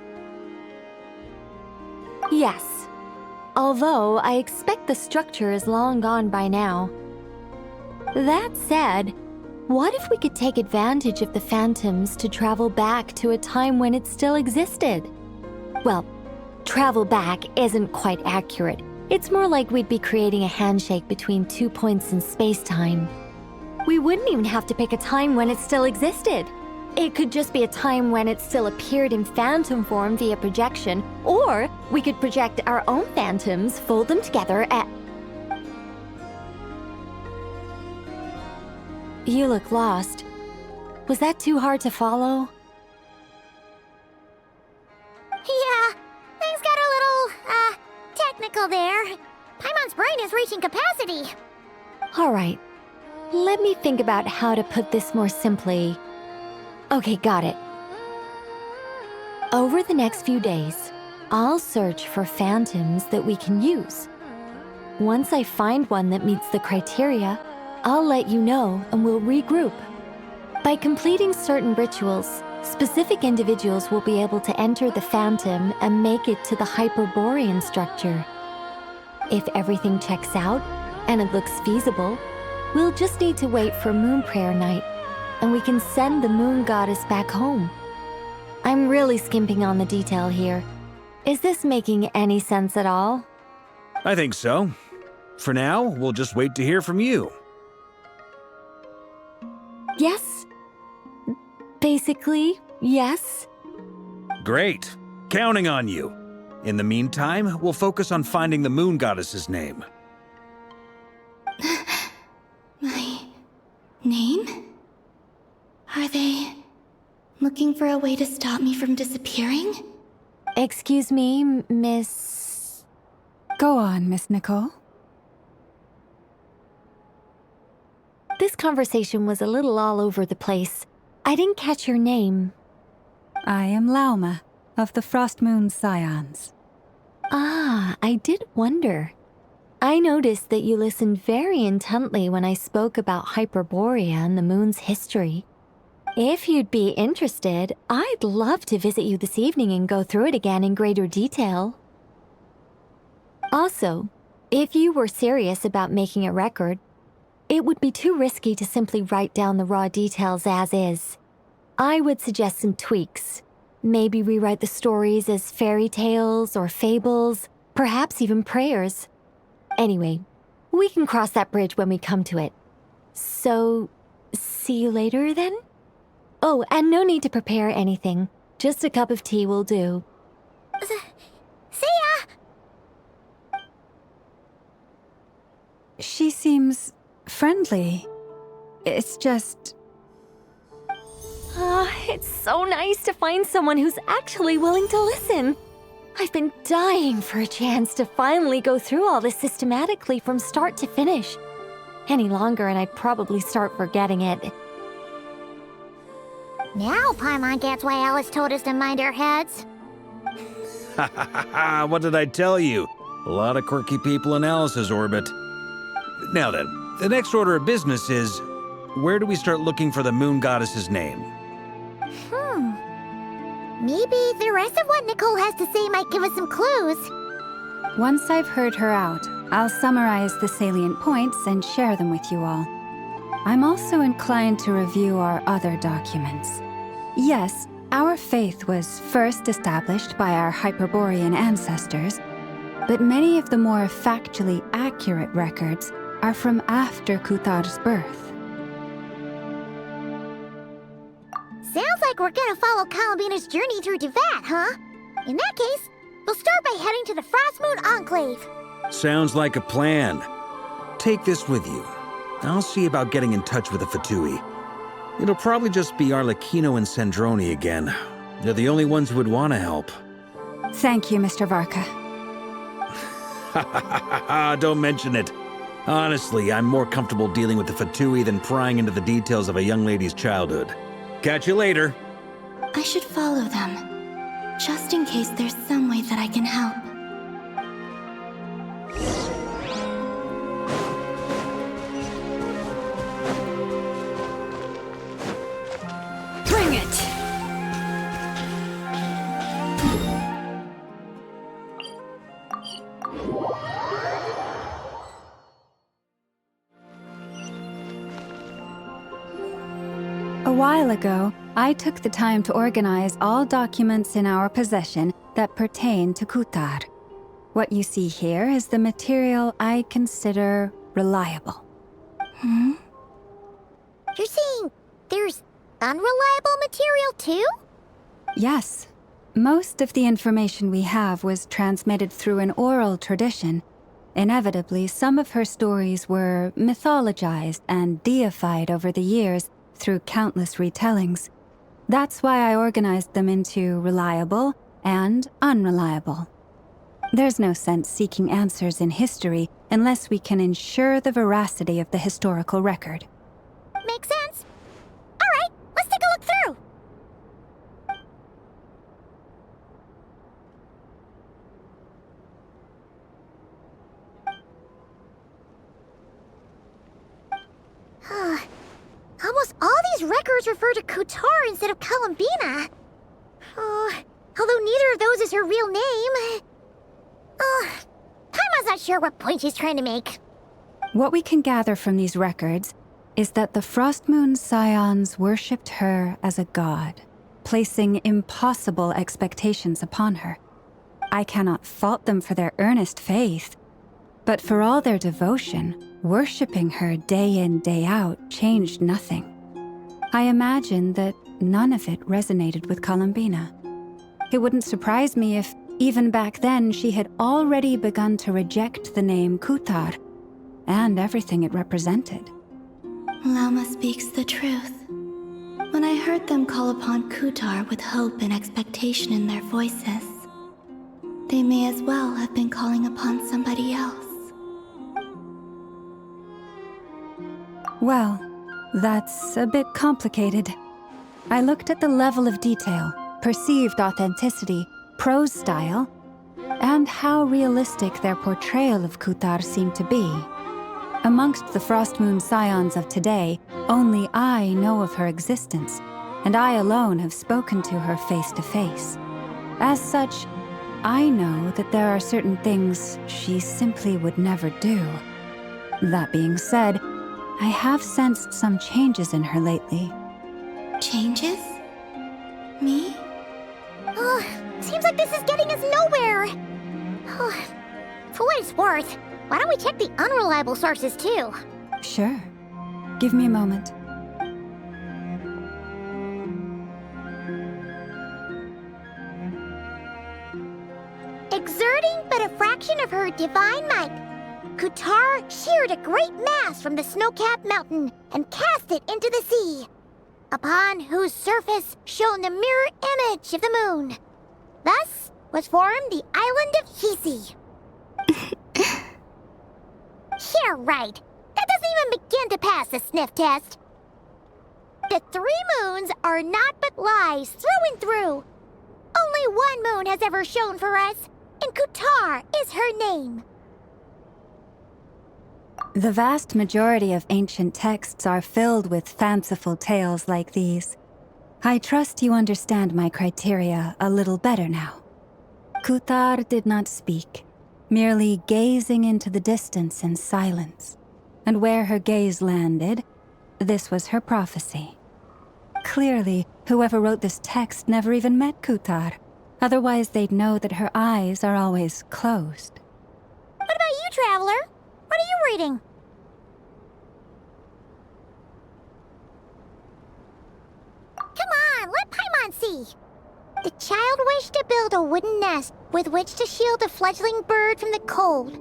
Yes. Although I expect the structure is long gone by now. That said, what if we could take advantage of the phantoms to travel back to a time when it still existed? Well, travel back isn't quite accurate. It's more like we'd be creating a handshake between 2 points in space-time. We wouldn't even have to pick a time when it still existed. It could just be a time when it still appeared in phantom form via projection, or we could project our own phantoms, fold them together at... You look lost. Was that too hard to follow? Yeah, things got a little, technical there. Paimon's brain is reaching capacity. All right. Let me think about how to put this more simply. Okay, got it. Over the next few days, I'll search for phantoms that we can use. Once I find one that meets the criteria, I'll let you know and we'll regroup. By completing certain rituals, specific individuals will be able to enter the phantom and make it to the Hyperborean structure. If everything checks out and it looks feasible, we'll just need to wait for Moon Prayer Night, and we can send the Moon Goddess back home. I'm really skimping on the detail here. Is this making any sense at all? I think so. For now, we'll just wait to hear from you. Yes. Basically, yes. Great. Counting on you. In the meantime, we'll focus on finding the Moon Goddess's name. My name? Are they looking for a way to stop me from disappearing? Excuse me, Miss... Go on, Miss Nicole. This conversation was a little all over the place. I didn't catch your name. I am Lauma, of the Frost Moon Scions. Ah, I did wonder. I noticed that you listened very intently when I spoke about Hyperborea and the moon's history. If you'd be interested, I'd love to visit you this evening and go through it again in greater detail. Also, if you were serious about making a record, it would be too risky to simply write down the raw details as is. I would suggest some tweaks. Maybe rewrite the stories as fairy tales or fables, perhaps even prayers. Anyway, we can cross that bridge when we come to it. So, see you later then? Oh, and no need to prepare anything. Just a cup of tea will do. See ya! She seems friendly. It's just... It's so nice to find someone who's actually willing to listen. I've been dying for a chance to finally go through all this systematically from start to finish. Any longer and I'd probably start forgetting it. Now Paimon gets why Alice told us to mind our heads. Ha ha ha ha, what did I tell you? A lot of quirky people in Alice's orbit. Now then, the next order of business is, where do we start looking for the Moon Goddess's name? Maybe the rest of what Nicole has to say might give us some clues. Once I've heard her out, I'll summarize the salient points and share them with you all. I'm also inclined to review our other documents. Yes, our faith was first established by our Hyperborean ancestors, but many of the more factually accurate records are from after Kuthar's birth. Sounds like we're gonna follow Columbina's journey through Devat, huh? In that case, we'll start by heading to the Frostmoon Enclave. Sounds like a plan. Take this with you. I'll see about getting in touch with the Fatui. It'll probably just be Arlecchino and Sandroni again. They're the only ones who would want to help. Thank you, Mr. Varka. Ha ha ha ha, don't mention it. Honestly, I'm more comfortable dealing with the Fatui than prying into the details of a young lady's childhood. Catch you later. I should follow them, just in case there's some way that I can help. A while ago, I took the time to organize all documents in our possession that pertain to Kutar. What you see here is the material I consider reliable. You're saying there's unreliable material too? Yes. Most of the information we have was transmitted through an oral tradition. Inevitably, some of her stories were mythologized and deified over the years through countless retellings. That's why I organized them into reliable and unreliable. There's no sense seeking answers in history unless we can ensure the veracity of the historical record. Makes sense. All right, let's take a look through. Almost all these records refer to Kutar instead of Columbina. Although neither of those is her real name. Paimon's not sure what point she's trying to make. What we can gather from these records is that the Frost Moon Scions worshipped her as a god, placing impossible expectations upon her. I cannot fault them for their earnest faith, but for all their devotion, worshipping her day in, day out changed nothing. I imagine that none of it resonated with Columbina. It wouldn't surprise me if, even back then, she had already begun to reject the name Kutar and everything it represented. Lama speaks the truth. When I heard them call upon Kutar with hope and expectation in their voices, they may as well have been calling upon somebody else. Well, that's a bit complicated. I looked at the level of detail, perceived authenticity, prose style, and how realistic their portrayal of Kutar seemed to be. Amongst the Frost Moon Scions of today, only I know of her existence, and I alone have spoken to her face to face. As such, I know that there are certain things she simply would never do. That being said, I have sensed some changes in her lately. Changes? Me? Seems like this is getting us nowhere. For what it's worth, why don't we check the unreliable sources too? Sure. Give me a moment. Exerting but a fraction of her divine might, Kutar sheared a great mass from the snow-capped mountain and cast it into the sea, upon whose surface shone the mirror image of the moon. Thus was formed the island of Hisi. Yeah, right. That doesn't even begin to pass the sniff test. The 3 moons are naught but lies through and through. Only one moon has ever shone for us, and Kutar is her name. The vast majority of ancient texts are filled with fanciful tales like these. I trust you understand my criteria a little better now. Kutar did not speak, merely gazing into the distance in silence. And where her gaze landed, this was her prophecy. Clearly, whoever wrote this text never even met Kutar. Otherwise, they'd know that her eyes are always closed. What about you, Traveler? What are you reading? Come on, let Paimon see. The child wished to build a wooden nest with which to shield a fledgling bird from the cold.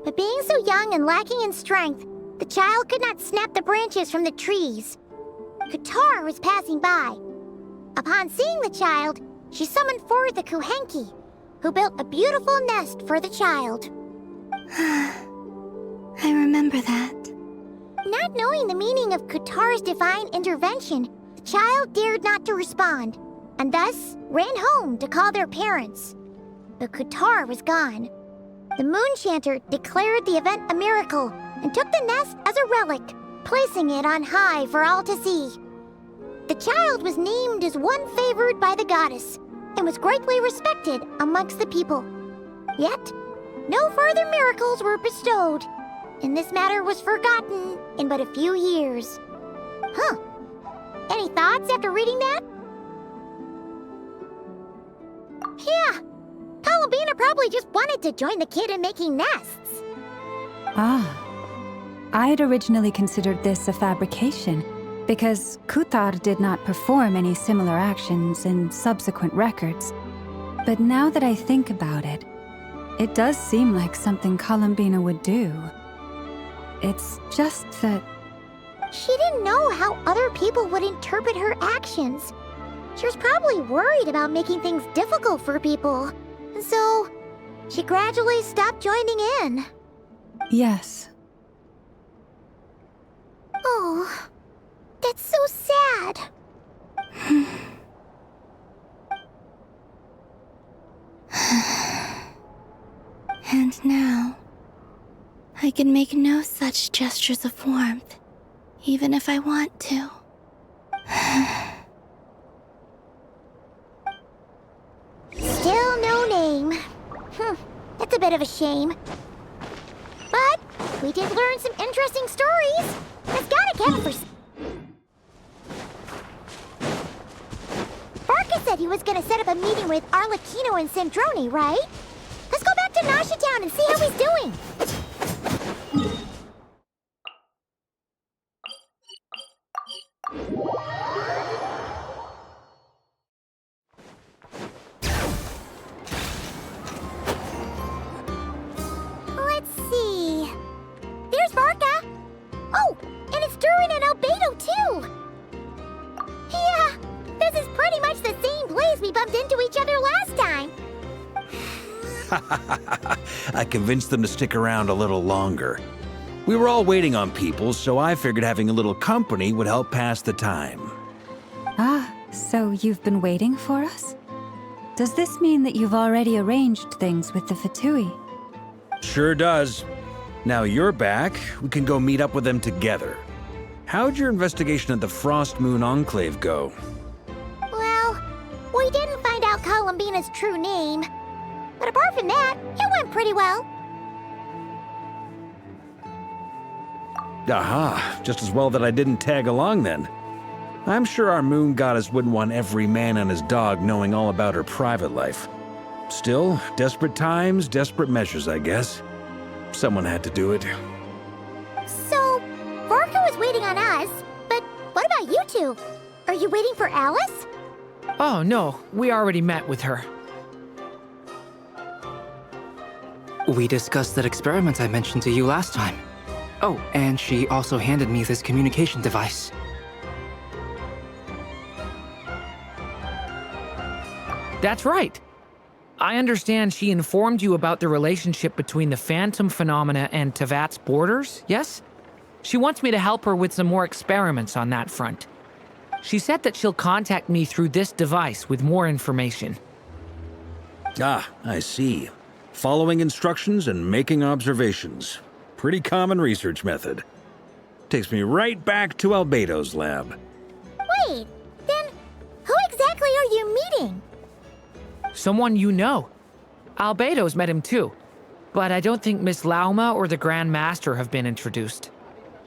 But being so young and lacking in strength, the child could not snap the branches from the trees. Kutar was passing by. Upon seeing the child, she summoned forth a Kuhenki, who built a beautiful nest for the child. I remember that. Not knowing the meaning of Kutar's divine intervention, the child dared not to respond, and thus ran home to call their parents. But Kutar was gone. The moon chanter declared the event a miracle and took the nest as a relic, placing it on high for all to see. The child was named as one favored by the goddess and was greatly respected amongst the people. Yet, no further miracles were bestowed, and this matter was forgotten in but a few years. Any thoughts after reading that? Yeah, Columbina probably just wanted to join the kid in making nests. Ah. I had originally considered this a fabrication, because Kuthar did not perform any similar actions in subsequent records. But now that I think about it, it does seem like something Columbina would do. It's just that... She didn't know how other people would interpret her actions. She was probably worried about making things difficult for people. And so, she gradually stopped joining in. Yes. Oh, that's so sad. And now, I can make no such gestures of warmth, even if I want to. Still no name. That's a bit of a shame. But we did learn some interesting stories. That's gotta count for... Barca said he was gonna set up a meeting with Arlecchino and Sandrone, right? Let's go back to Nasha Town and see how he's doing. Let's see. There's Varka. Oh, and it's Durin and Albedo too. Yeah, this is pretty much the same place we bumped into each other last time. I convinced them to stick around a little longer. We were all waiting on people, so I figured having a little company would help pass the time. Ah, so you've been waiting for us? Does this mean that you've already arranged things with the Fatui? Sure does. Now you're back, we can go meet up with them together. How'd your investigation at the Frost Moon Enclave go? Well, we didn't find out Columbina's true name. But apart from that, it went pretty well. Aha, just as well that I didn't tag along then. I'm sure our moon goddess wouldn't want every man and his dog knowing all about her private life. Still, desperate times, desperate measures, I guess. Someone had to do it. So, Varka was waiting on us, but what about you two? Are you waiting for Alice? Oh, no. We already met with her. We discussed that experiment I mentioned to you last time. Oh, and she also handed me this communication device. That's right. I understand she informed you about the relationship between the phantom phenomena and Tevat's borders, yes? She wants me to help her with some more experiments on that front. She said that she'll contact me through this device with more information. Ah, I see. Following instructions and making observations. Pretty common research method. Takes me right back to Albedo's lab. Wait, then who exactly are you meeting? Someone you know. Albedo's met him too. But I don't think Miss Lauma or the Grand Master have been introduced.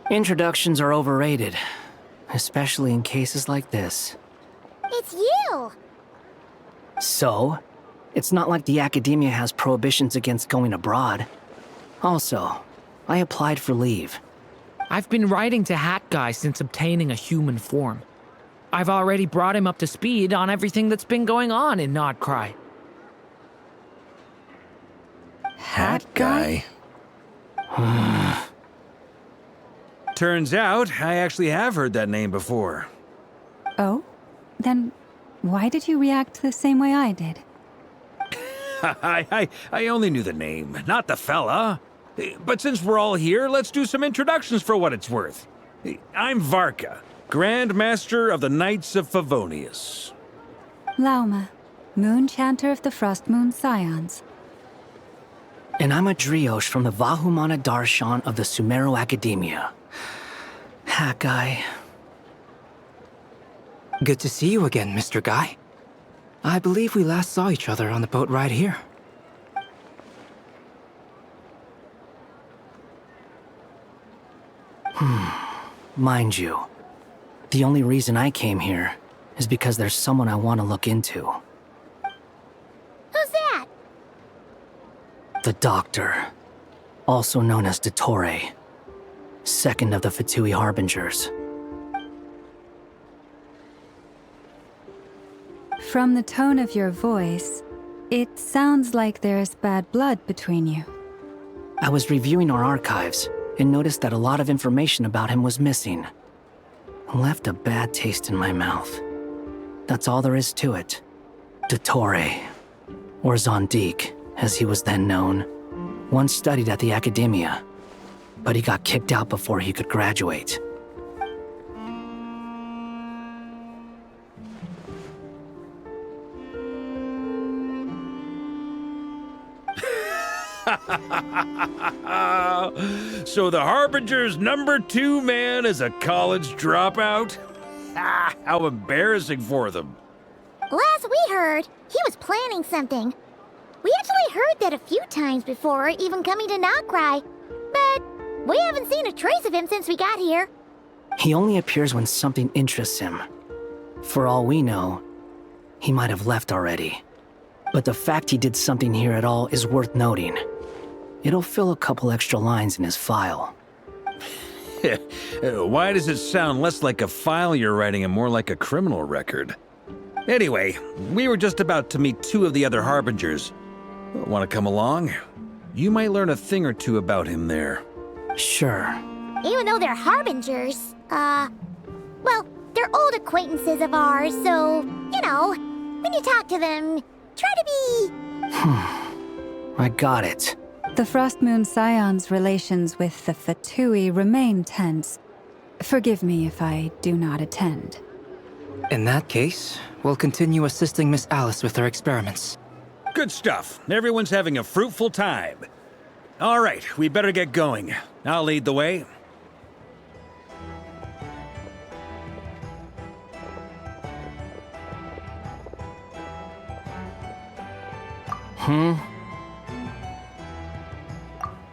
Introductions are overrated, especially in cases like this. It's you! So, it's not like the Academia has prohibitions against going abroad. Also, I applied for leave. I've been writing to Hat Guy since obtaining a human form. I've already brought him up to speed on everything that's been going on in Nodcry. Hat Guy? Turns out, I actually have heard that name before. Oh? Then why did you react the same way I did? I only knew the name, not the fella. But since we're all here, let's do some introductions for what it's worth. I'm Varka, Grand Master of the Knights of Favonius. Lauma, Moon Chanter of the Frost Moon Scions. And I'm a Driosh from the Vahumana Darshan of the Sumero Academia. Hat Guy. Good to see you again, Mr. Guy. I believe we last saw each other on the boat ride here. Mind you, The only reason I came here is because there's someone I want to look into. Who's that? The Doctor, also known as Dottore, second of the Fatui Harbingers. From the tone of your voice, it sounds like there's bad blood between you. I was reviewing our archives and noticed that a lot of information about him was missing. Left a bad taste in my mouth. That's all there is to it. Dottore, or Zondique, as he was then known, once studied at the Academia, but he got kicked out before he could graduate. So the Harbinger's #2 man is a college dropout? How embarrassing for them. Last we heard, he was planning something. We actually heard that a few times before, even coming to Nocturne, but we haven't seen a trace of him since we got here. He only appears when something interests him. For all we know, he might have left already. But the fact he did something here at all is worth noting. It'll fill a couple extra lines in his file. Why does it sound less like a file you're writing and more like a criminal record? Anyway, we were just about to meet 2 of the other Harbingers. Want to come along? You might learn a thing or two about him there. Sure. Even though they're Harbingers, well, they're old acquaintances of ours, so, you know, when you talk to them, try to be... I got it. The Frost Moon Scion's relations with the Fatui remain tense. Forgive me if I do not attend. In that case, we'll continue assisting Miss Alice with her experiments. Good stuff. Everyone's having a fruitful time. All right, we better get going. I'll lead the way.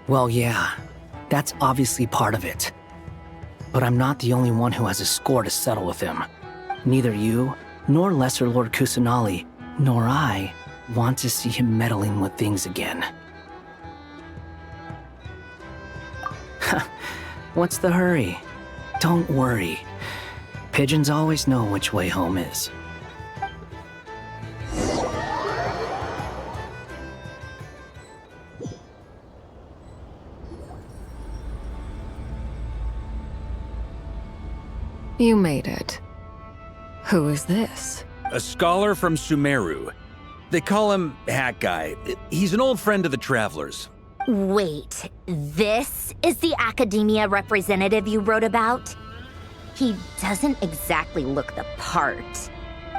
Well, yeah, that's obviously part of it. But I'm not the only one who has a score to settle with him. Neither you, nor Lesser Lord Kusanali, nor I want to see him meddling with things again. What's the hurry? Don't worry. Pigeons always know which way home is. You made it. Who is this? A scholar from Sumeru. They call him Hat Guy. He's an old friend of the Travelers. Wait, this is the Academia representative you wrote about? He doesn't exactly look the part.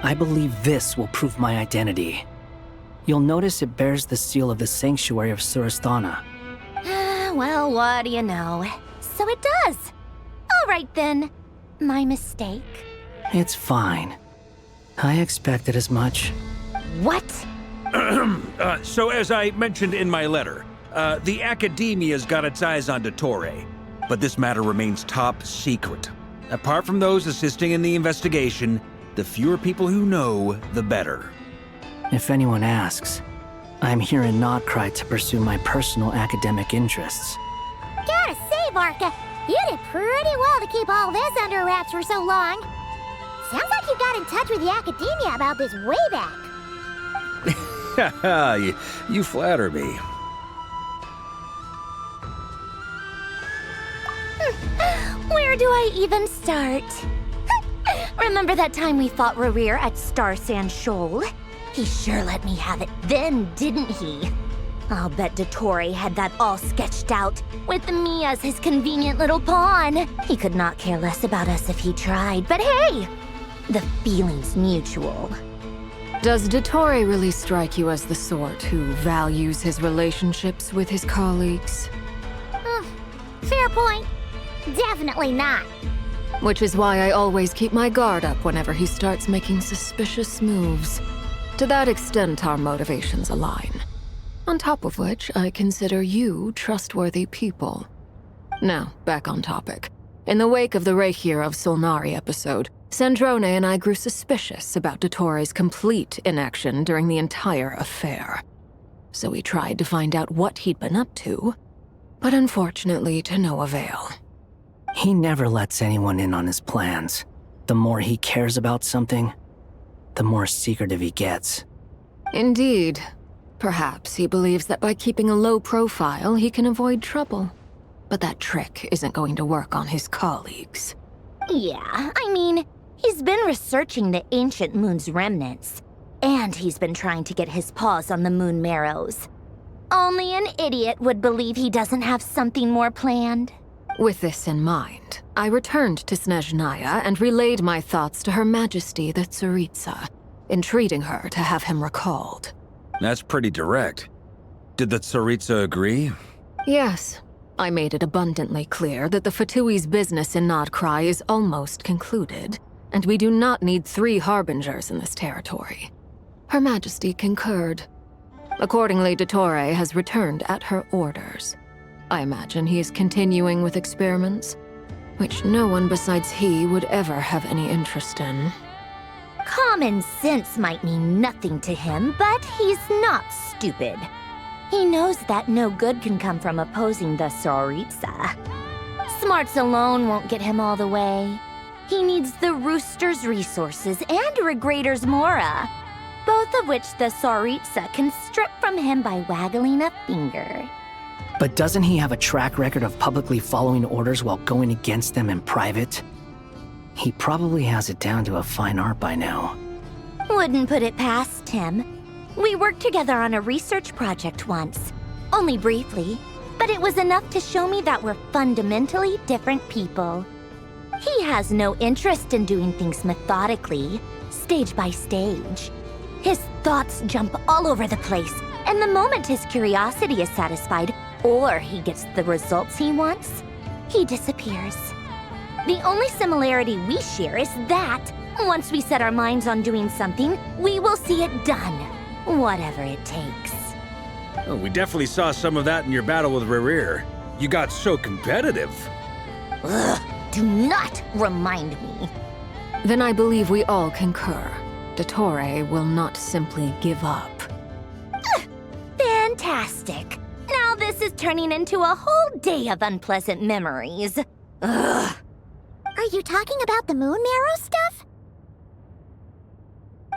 I believe this will prove my identity. You'll notice it bears the seal of the Sanctuary of Surasthana. Well, what do you know? So it does. All right then. My mistake. It's fine. I expected as much. What? So as I mentioned in my letter, the Academia's got its eyes on Dottore, but this matter remains top secret. Apart from those assisting in the investigation, the fewer people who know, the better. If anyone asks, I'm here in Nocturne to pursue my personal academic interests. Gotta say, Barca, you did pretty well to keep all this under wraps for so long. Sounds like you got in touch with the Academia about this way back. you flatter me. Where do I even start? Remember that time we fought Rerir at Star Sand Shoal? He sure let me have it then, didn't he? I'll bet Dottore had that all sketched out, with me as his convenient little pawn. He could not care less about us if he tried, but hey! The feeling's mutual. Does Dottore really strike you as the sort who values his relationships with his colleagues? Fair point. Definitely not. Which is why I always keep my guard up whenever he starts making suspicious moves. To that extent, our motivations align. On top of which, I consider you trustworthy people. Now, back on topic. In the wake of the Reikir of Solnari episode, Sandrone and I grew suspicious about Dottore's complete inaction during the entire affair. So we tried to find out what he'd been up to, but unfortunately to no avail. He never lets anyone in on his plans. The more he cares about something, the more secretive he gets. Indeed. Perhaps he believes that by keeping a low profile, he can avoid trouble. But that trick isn't going to work on his colleagues. Yeah, I mean, he's been researching the ancient moon's remnants. And he's been trying to get his paws on the moon marrows. Only an idiot would believe he doesn't have something more planned. With this in mind, I returned to Snezhnaya and relayed my thoughts to Her Majesty the Tsaritsa, entreating her to have him recalled. That's pretty direct. Did the Tsaritsa agree? Yes. I made it abundantly clear that the Fatui's business in Nodcry is almost concluded, and we do not need 3 harbingers in this territory. Her Majesty concurred. Accordingly, Dottore has returned at her orders. I imagine he is continuing with experiments, which no one besides he would ever have any interest in. Common sense might mean nothing to him, but he's not stupid. He knows that no good can come from opposing the Tsaritsa. Smarts alone won't get him all the way. He needs the Rooster's resources and Regrator's Mora, both of which the Tsaritsa can strip from him by waggling a finger. But doesn't he have a track record of publicly following orders while going against them in private? He probably has it down to a fine art by now. Wouldn't put it past him. We worked together on a research project once. Only briefly, but it was enough to show me that we're fundamentally different people. He has no interest in doing things methodically, stage by stage. His thoughts jump all over the place, and the moment his curiosity is satisfied, or he gets the results he wants, he disappears. The only similarity we share is that, once we set our minds on doing something, we will see it done, whatever it takes. Oh, we definitely saw some of that in your battle with Rerir. You got so competitive. Ugh, do not remind me. Then I believe we all concur. Dottore will not simply give up. Fantastic. Now this is turning into a whole day of unpleasant memories. Ugh. Are you talking about the moon marrow stuff?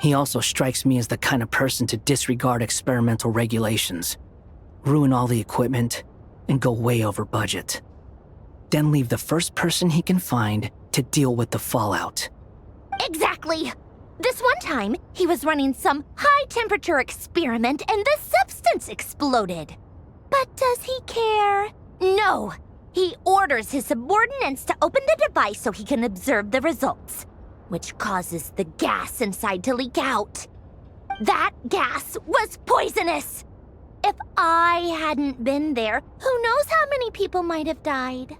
He also strikes me as the kind of person to disregard experimental regulations, ruin all the equipment, and go way over budget. Then leave the first person he can find to deal with the fallout. Exactly. This one time, he was running some high-temperature experiment and the substance exploded. But does he care? No. He orders his subordinates to open the device so he can observe the results, which causes the gas inside to leak out. That gas was poisonous! If I hadn't been there, who knows how many people might have died.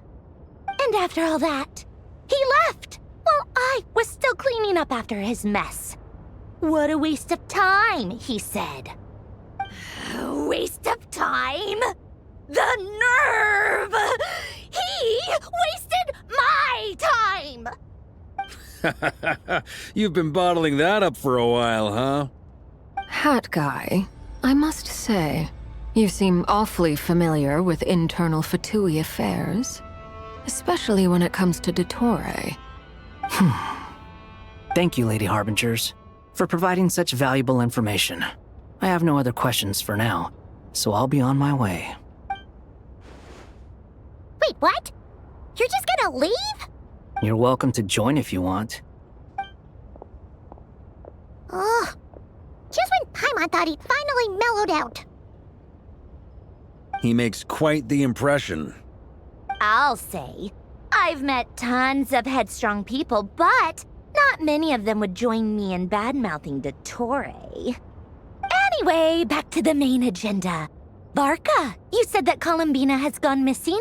And after all that, he left, while I was still cleaning up after his mess. What a waste of time, he said. Waste of time? The nerve! He wasted my time! You've been bottling that up for a while, huh? Hat guy, I must say, you seem awfully familiar with internal Fatui affairs, especially when it comes to Dottore. Thank you, Lady Harbingers, for providing such valuable information. I have no other questions for now, so I'll be on my way. Wait, what? You're just gonna leave? You're welcome to join if you want. Ugh. Just when Paimon thought he'd finally mellowed out. He makes quite the impression. I'll say. I've met tons of headstrong people, but not many of them would join me in bad-mouthing Dottore. Anyway, back to the main agenda. Barca, you said that Columbina has gone missing?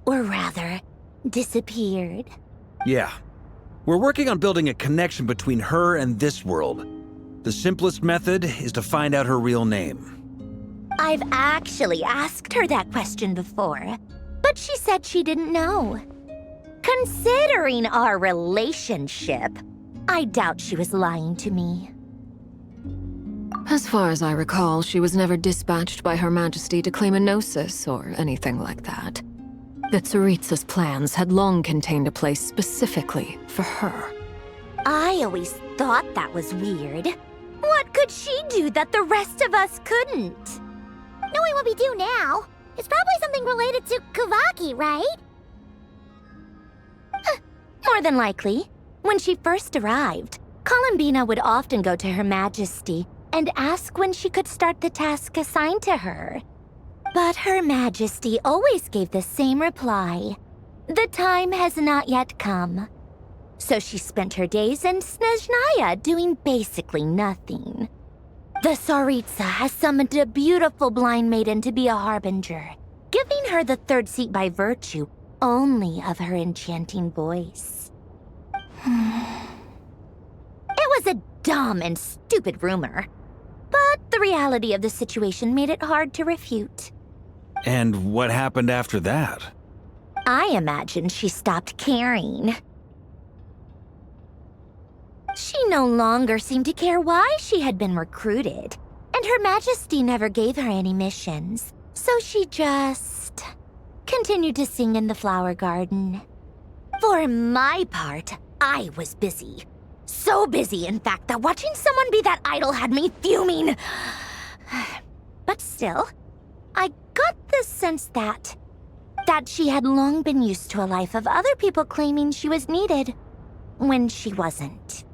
Or rather, disappeared. Yeah. We're working on building a connection between her and this world. The simplest method is to find out her real name. I've actually asked her that question before, but she said she didn't know. Considering our relationship, I doubt she was lying to me. As far as I recall, she was never dispatched by Her Majesty to claim a gnosis or anything like that. The Tsaritsa's plans had long contained a place specifically for her. I always thought that was weird. What could she do that the rest of us couldn't? Knowing what we do now, it's probably something related to Kavaki, right? More than likely. When she first arrived, Columbina would often go to Her Majesty and ask when she could start the task assigned to her. But Her Majesty always gave the same reply. The time has not yet come. So she spent her days in Snezhnaya doing basically nothing. The Tsaritsa has summoned a beautiful blind maiden to be a harbinger, giving her the third seat by virtue only of her enchanting voice. It was a dumb and stupid rumor, but the reality of the situation made it hard to refute. And what happened after that? I imagine she stopped caring. She no longer seemed to care why she had been recruited, and Her Majesty never gave her any missions, so she just continued to sing in the flower garden. For my part, I was busy. So busy, in fact, that watching someone be that idol had me fuming. But still, I got the sense that she had long been used to a life of other people claiming she was needed when she wasn't.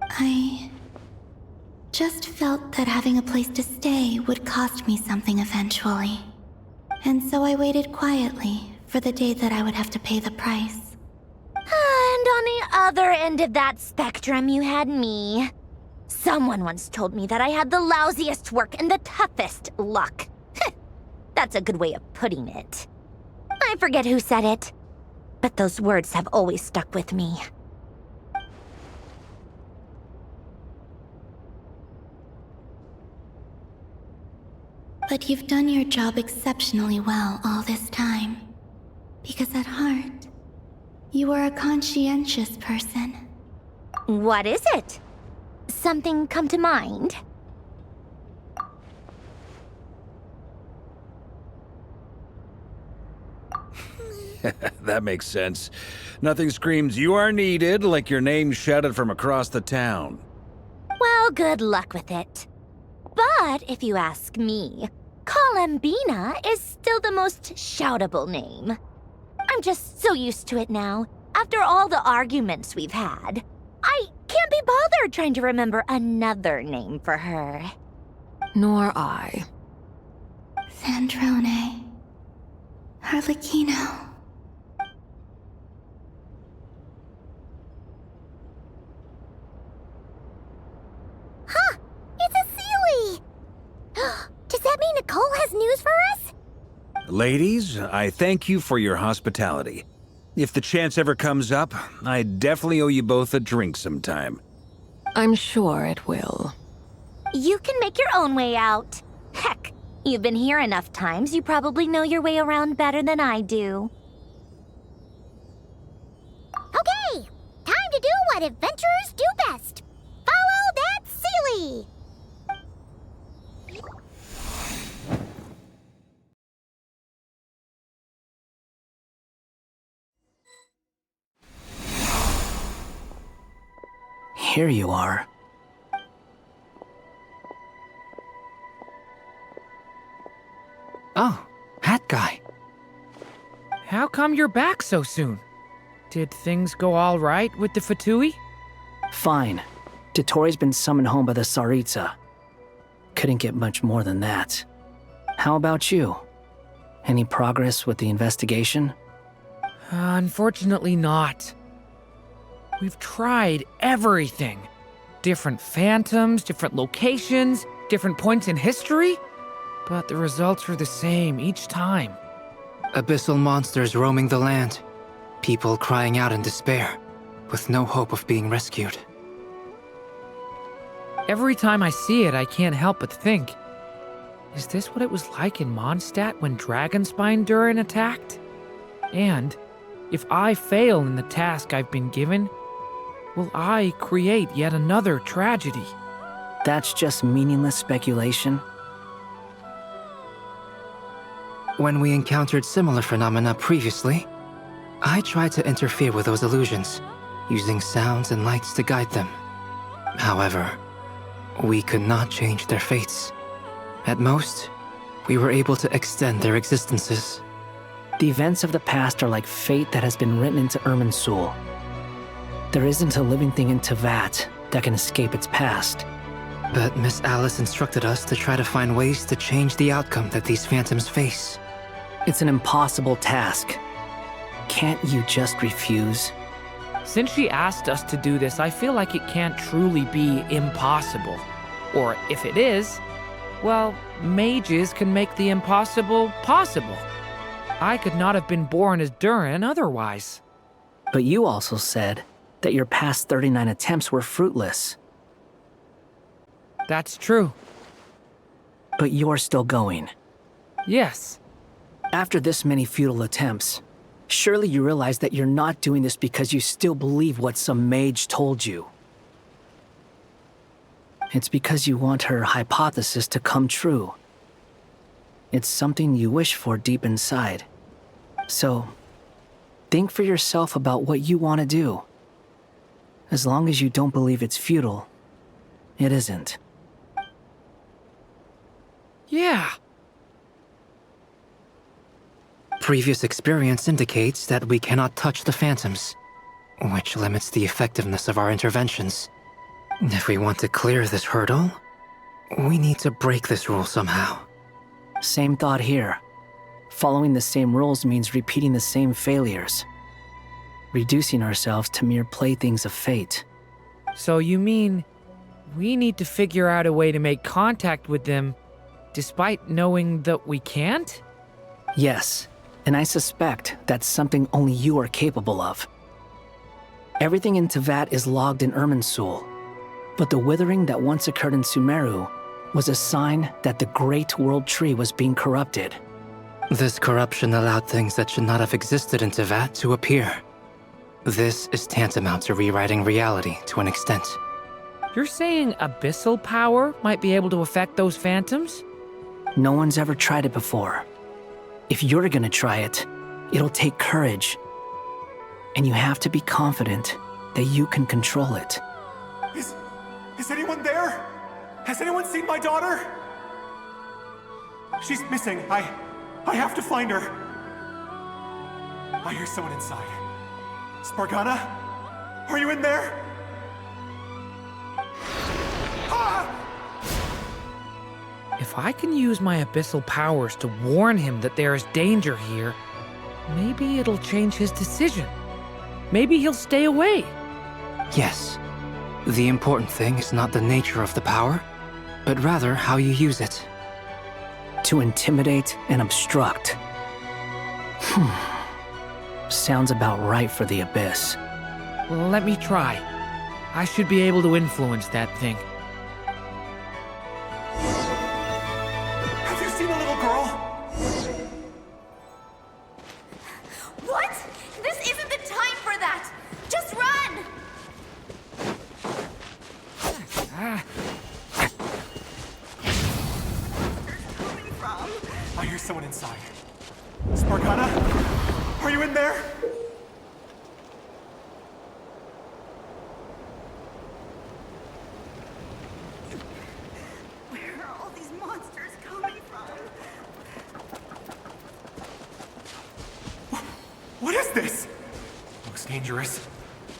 I just felt that having a place to stay would cost me something eventually. And so I waited quietly for the day that I would have to pay the price. And on the other end of that spectrum, you had me. Someone once told me that I had the lousiest work and the toughest luck. That's a good way of putting it. I forget who said it, but those words have always stuck with me. But you've done your job exceptionally well all this time. Because at heart, you are a conscientious person. What is it? Something come to mind? That makes sense. Nothing screams you are needed like your name shouted from across the town. Well, good luck with it. But if you ask me, Columbina is still the most shoutable name. I'm just so used to it now, after all the arguments we've had. I can't be bothered trying to remember another name for her. Nor I. Sandrone. Harlequino. Huh! It's a Sealy! Does that mean Nicole has news for us? Ladies, I thank you for your hospitality. If the chance ever comes up, I definitely owe you both a drink sometime. I'm sure it will. You can make your own way out. Heck, you've been here enough times, you probably know your way around better than I do. Okay! Time to do what adventurers do best. Follow that Sealy! Here you are. Oh, hat guy. How come you're back so soon? Did things go all right with the Fatui? Fine. Dotori's been summoned home by the Tsaritsa. Couldn't get much more than that. How about you? Any progress with the investigation? Unfortunately not. We've tried everything. Different phantoms, different locations, different points in history. But the results are the same each time. Abyssal monsters roaming the land. People crying out in despair, with no hope of being rescued. Every time I see it, I can't help but think, is this what it was like in Mondstadt when Dragonspine Durin attacked? And If I fail in the task I've been given, will I create yet another tragedy? That's just meaningless speculation. When we encountered similar phenomena previously, I tried to interfere with those illusions, using sounds and lights to guide them. However, we could not change their fates. At most, we were able to extend their existences. The events of the past are like fate that has been written into Irminsul. There isn't a living thing in Tevat that can escape its past. But Miss Alice instructed us to try to find ways to change the outcome that these phantoms face. It's an impossible task. Can't you just refuse? Since she asked us to do this, I feel like it can't truly be impossible. Or if it is, well, mages can make the impossible possible. I could not have been born as Durin otherwise. But you also said that your past 39 attempts were fruitless. That's true. But you're still going. Yes. After this many futile attempts, surely you realize that you're not doing this because you still believe what some mage told you. It's because you want her hypothesis to come true. It's something you wish for deep inside. So, think for yourself about what you want to do. As long as you don't believe it's futile, it isn't. Yeah. Previous experience indicates that we cannot touch the phantoms, which limits the effectiveness of our interventions. If we want to clear this hurdle, we need to break this rule somehow. Same thought here. Following the same rules means repeating the same failures. Reducing ourselves to mere playthings of fate. So you mean we need to figure out a way to make contact with them despite knowing that we can't? Yes, and I suspect that's something only you are capable of. Everything in Tevat is logged in Irminsul, but the withering that once occurred in Sumeru was a sign that the Great World Tree was being corrupted. This corruption allowed things that should not have existed in Tevat to appear. This is tantamount to rewriting reality to an extent. You're saying abyssal power might be able to affect those phantoms? No one's ever tried it before. If you're gonna try it, it'll take courage. And you have to be confident that you can control it. Is anyone there? Has anyone seen my daughter? She's missing. I have to find her. I hear someone inside. Spargana? Are you in there? If I can use my abyssal powers to warn him that there is danger here, maybe it'll change his decision. Maybe he'll stay away. Yes. The important thing is not the nature of the power, but rather how you use it. To intimidate and obstruct. Sounds about right for the Abyss. Well, let me try. I should be able to influence that thing. Have you seen a little girl? What? This isn't the time for that! Just run! I hear someone inside. Spargana? Are you in there? Where are all these monsters coming from? What is this? Looks dangerous.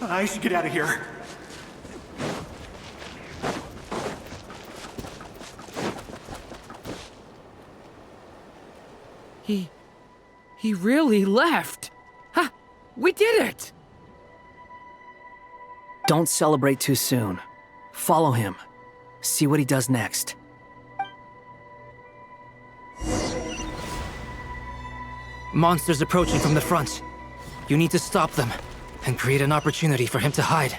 I should get out of here. He really left. Ha! We did it! Don't celebrate too soon. Follow him. See what he does next. Monsters approaching from the front. You need to stop them and create an opportunity for him to hide.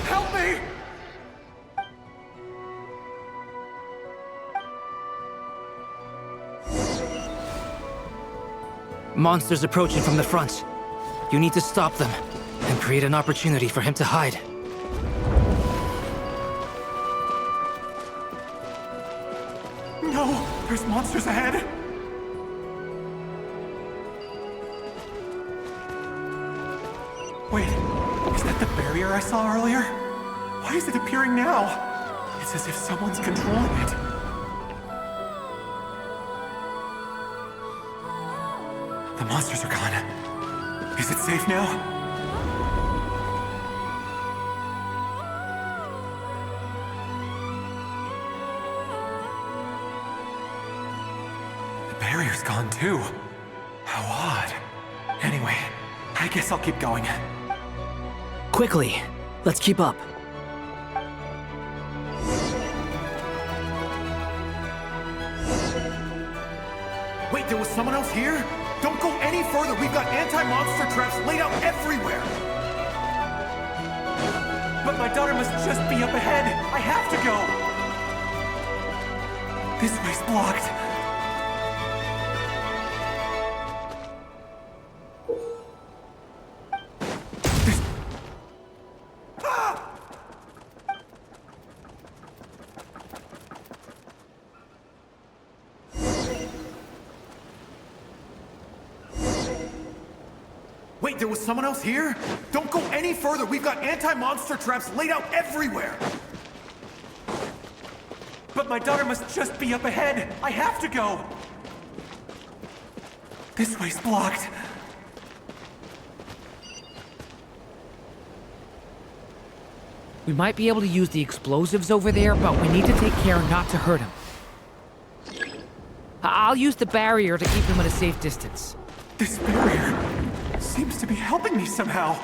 Help me! Monsters approaching from the front. You need to stop them and create an opportunity for him to hide. No! There's monsters ahead! Wait, is that the barrier I saw earlier? Why is it appearing now? It's as if someone's controlling it. The monsters are gone. Is it safe now? The barrier's gone too. How odd. Anyway, I guess I'll keep going. Quickly, let's keep up. Wait, there was someone else here? Don't go any further. We've got anti-monster traps laid out everywhere. But my daughter must just be up ahead. I have to go. This way's blocked. Wait, there was someone else here? Don't go any further. We've got anti-monster traps laid out everywhere. But my daughter must just be up ahead. I have to go. This way's blocked. We might be able to use the explosives over there, but we need to take care not to hurt him. I'll use the barrier to keep him at a safe distance. This barrier seems to be helping me somehow.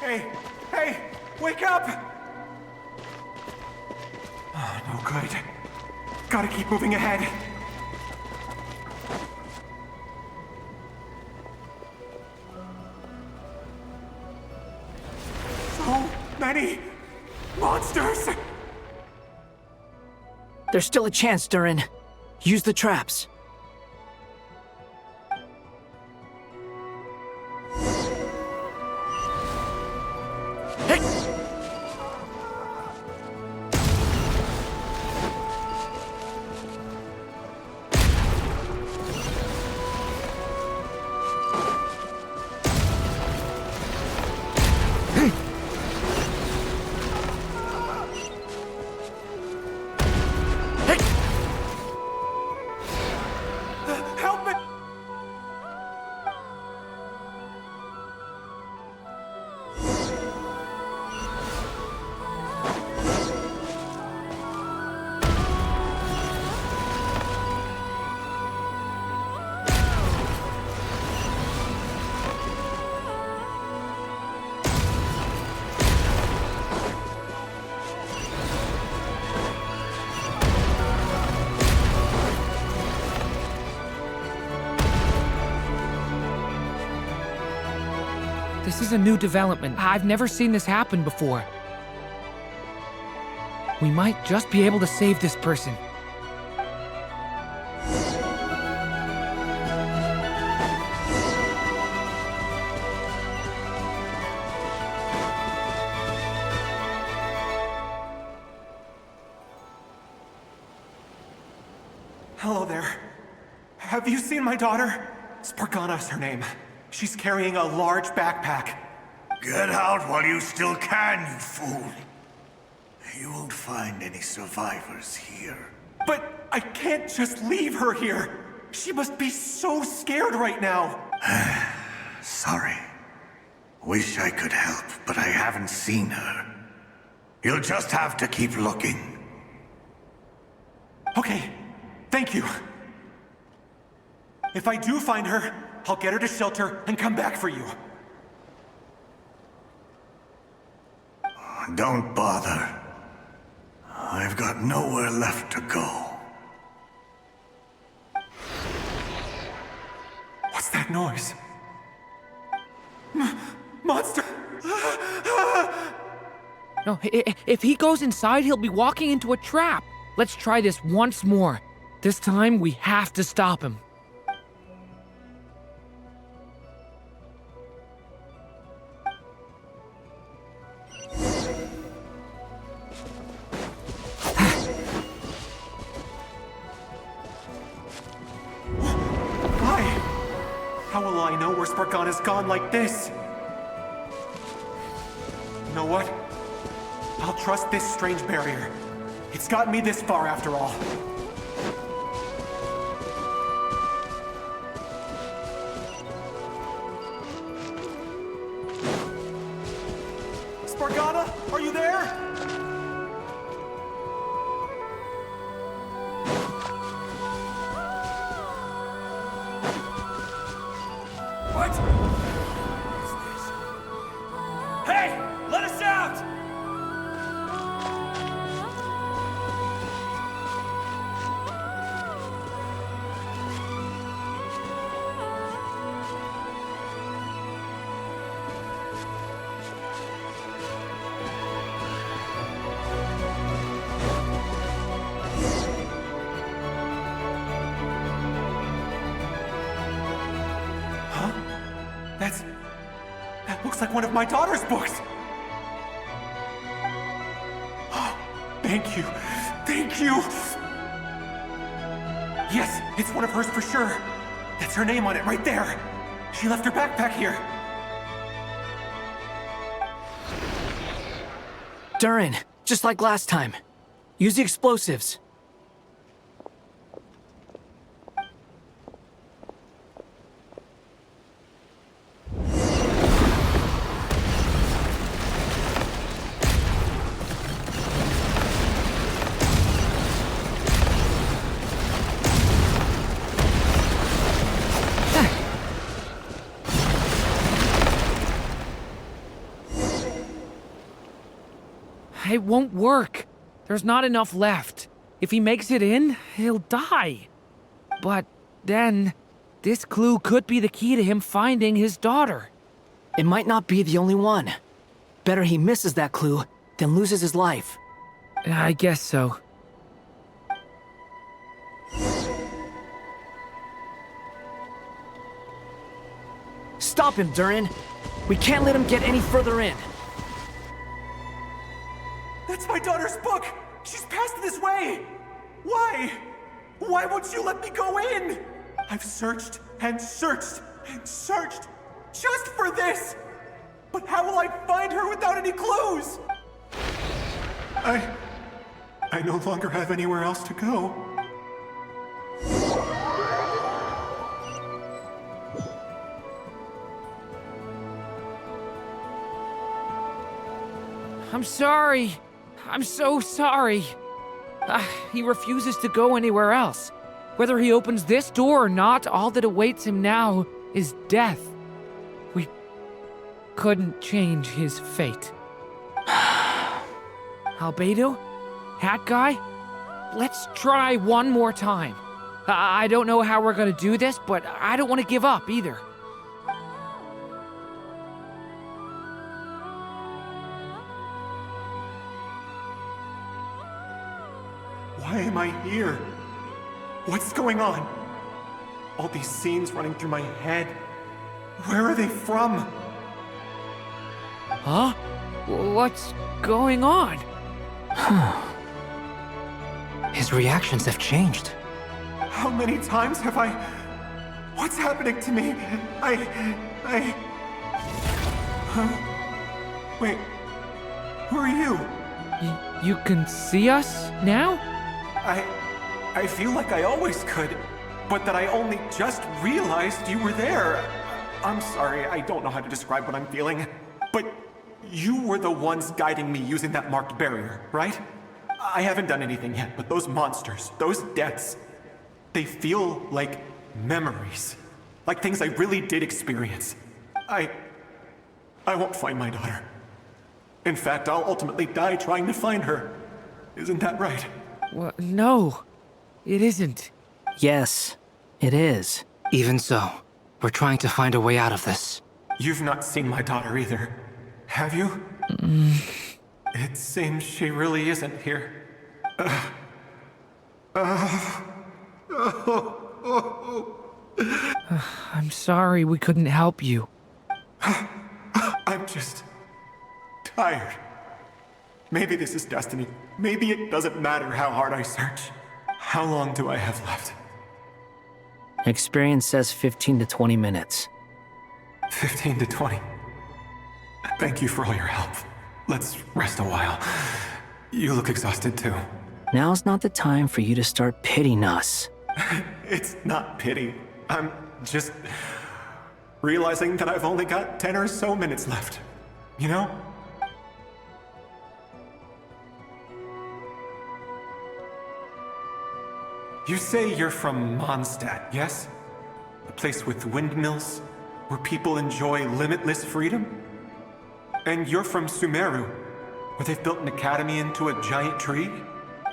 Hey, wake up! Oh, no good. Gotta keep moving ahead. So many monsters! There's still a chance, Durin. Use the traps. This is a new development. I've never seen this happen before. We might just be able to save this person. Hello there. Have you seen my daughter? Spargana's her name. She's carrying a large backpack. Get out while you still can, you fool. You won't find any survivors here. But I can't just leave her here. She must be so scared right now. Sorry. Wish I could help, but I haven't seen her. You'll just have to keep looking. Okay, thank you. If I do find her, I'll get her to shelter and come back for you. Don't bother. I've got nowhere left to go. What's that noise? Monster! No, if he goes inside, he'll be walking into a trap. Let's try this once more. This time, we have to stop him. Why? How will I know where Spargana's gone like this? You know what? I'll trust this strange barrier. It's gotten me this far after all. Spargana, are you there? What? What is this? Hey! Let us out! That looks like one of my daughter's books! Thank you. Thank you! Yes, it's one of hers for sure. That's her name on it right there. She left her backpack here. Durin, just like last time. Use the explosives. It won't work. There's not enough left. If he makes it in, he'll die. But then, this clue could be the key to him finding his daughter. It might not be the only one. Better he misses that clue than loses his life. I guess so. Stop him, Durin. We can't let him get any further in. That's my daughter's book! She's passed this way! Why? Why won't you let me go in? I've searched and searched and searched just for this! But how will I find her without any clues? I no longer have anywhere else to go. I'm sorry. I'm so sorry. He refuses to go anywhere else. Whether he opens this door or not, all that awaits him now is death. We couldn't change his fate. Albedo? Hat Guy? Let's try one more time. I don't know how we're gonna do this, but I don't want to give up either. Why am I here? What's going on? All these scenes running through my head. Where are they from? Huh? What's going on? His reactions have changed. How many times have I... What's happening to me? Huh? Wait. Who are you? You can see us now? I feel like I always could, but that I only just realized you were there. I'm sorry, I don't know how to describe what I'm feeling, but you were the ones guiding me using that marked barrier, right? I haven't done anything yet, but those monsters, those deaths, they feel like memories. Like things I really did experience. I won't find my daughter. In fact, I'll ultimately die trying to find her. Isn't that right? Well, no, it isn't. Yes, it is. Even so, we're trying to find a way out of this. You've not seen my daughter either, have you? It seems she really isn't here. I'm sorry we couldn't help you. I'm just tired. Maybe this is destiny. Maybe it doesn't matter how hard I search. How long do I have left? Experience says 15 to 20 minutes. 15 to 20. Thank you for all your help. Let's rest a while. You look exhausted too. Now's not the time for you to start pitying us. It's not pity. I'm just realizing that I've only got 10 or so minutes left. You know? You say you're from Mondstadt, yes? A place with windmills, where people enjoy limitless freedom? And you're from Sumeru, where they've built an academy into a giant tree?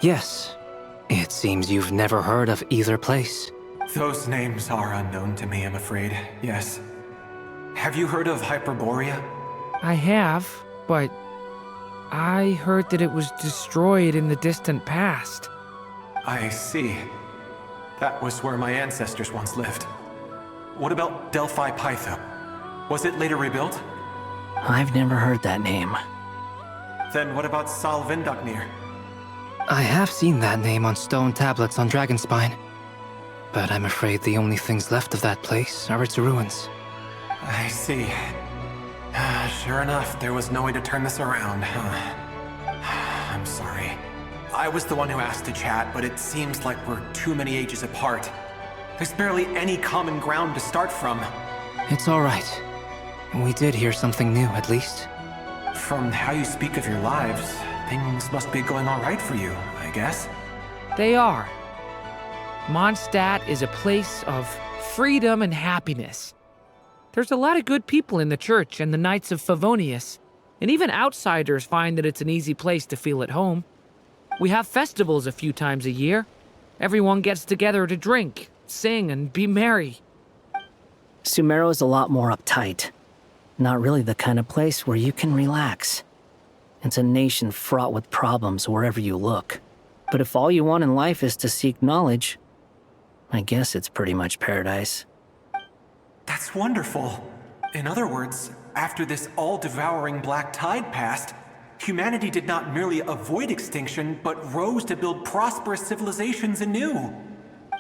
Yes. It seems you've never heard of either place. Those names are unknown to me, I'm afraid, yes. Have you heard of Hyperborea? I have, but I heard that it was destroyed in the distant past. I see. That was where my ancestors once lived. What about Delphi Pytho? Was it later rebuilt? I've never heard that name. Then what about Salvindagnir? I have seen that name on stone tablets on Dragonspine. But I'm afraid the only things left of that place are its ruins. I see. Sure enough, there was no way to turn this around, huh? I'm sorry. I was the one who asked to chat, but it seems like we're too many ages apart. There's barely any common ground to start from. It's all right. We did hear something new, at least. From how you speak of your lives, things must be going all right for you, I guess. They are. Mondstadt is a place of freedom and happiness. There's a lot of good people in the church and the Knights of Favonius, and even outsiders find that it's an easy place to feel at home. We have festivals a few times a year. Everyone gets together to drink, sing, and be merry. Sumeru is a lot more uptight. Not really the kind of place where you can relax. It's a nation fraught with problems wherever you look. But if all you want in life is to seek knowledge, I guess it's pretty much paradise. That's wonderful. In other words, after this all-devouring black tide passed, humanity did not merely avoid extinction, but rose to build prosperous civilizations anew.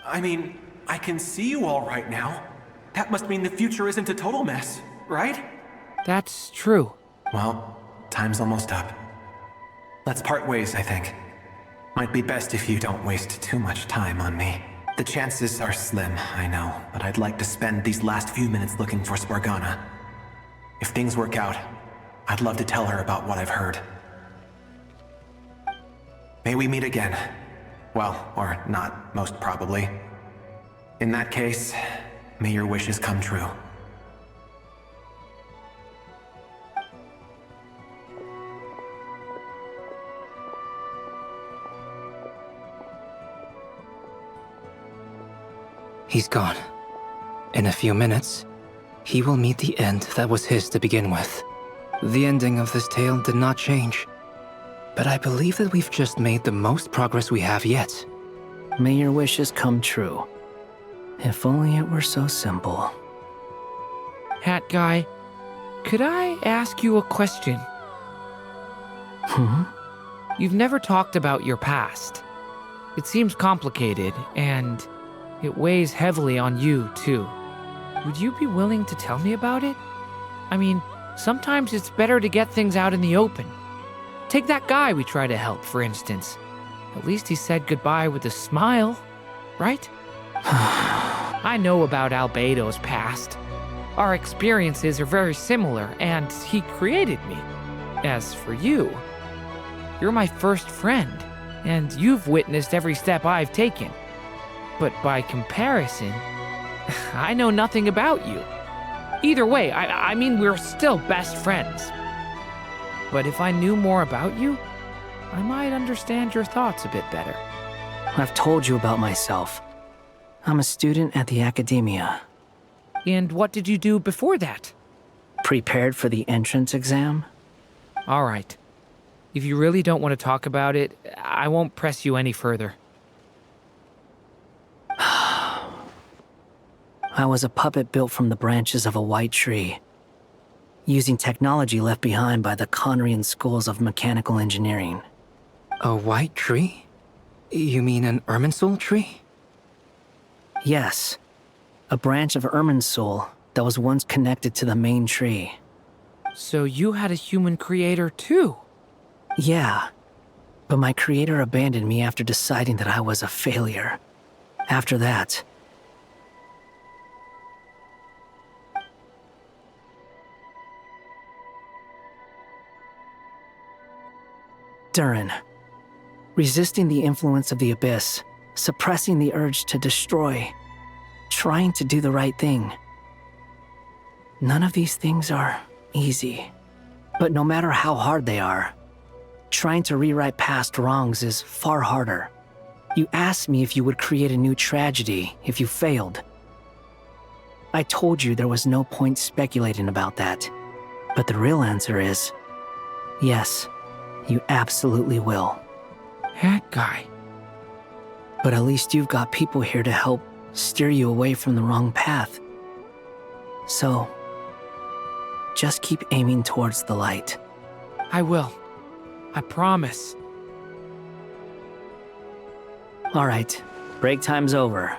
I mean, I can see you all right now. That must mean the future isn't a total mess, right? That's true. Well, time's almost up. Let's part ways, I think. Might be best if you don't waste too much time on me. The chances are slim, I know, but I'd like to spend these last few minutes looking for Spargana. If things work out, I'd love to tell her about what I've heard. May we meet again. Well, or not, most probably. In that case, may your wishes come true. He's gone. In a few minutes, he will meet the end that was his to begin with. The ending of this tale did not change, but I believe that we've just made the most progress we have yet. May your wishes come true. If only it were so simple. Hat Guy, could I ask you a question? You've never talked about your past. It seems complicated, and it weighs heavily on you, too. Would you be willing to tell me about it? I mean, sometimes it's better to get things out in the open. Take that guy we try to help, for instance. At least he said goodbye with a smile, right? I know about Albedo's past. Our experiences are very similar, and he created me. As for you, you're my first friend, and you've witnessed every step I've taken. But by comparison, I know nothing about you. Either way, I mean, we're still best friends. But if I knew more about you, I might understand your thoughts a bit better. I've told you about myself. I'm a student at the academia. And what did you do before that? Prepared for the entrance exam? All right. If you really don't want to talk about it, I won't press you any further. I was a puppet built from the branches of a white tree, using technology left behind by the Conrian schools of mechanical engineering. A white tree? You mean an Irminsul tree? Yes, a branch of Irminsul that was once connected to the main tree. So you had a human creator too? Yeah, but my creator abandoned me after deciding that I was a failure. After that, Durin. Resisting the influence of the Abyss, suppressing the urge to destroy, trying to do the right thing. None of these things are easy. But no matter how hard they are, trying to rewrite past wrongs is far harder. You asked me if you would create a new tragedy if you failed. I told you there was no point speculating about that. But the real answer is, yes, you absolutely will. That guy. But at least you've got people here to help steer you away from the wrong path. So, just keep aiming towards the light. I will. I promise. All right, break time's over.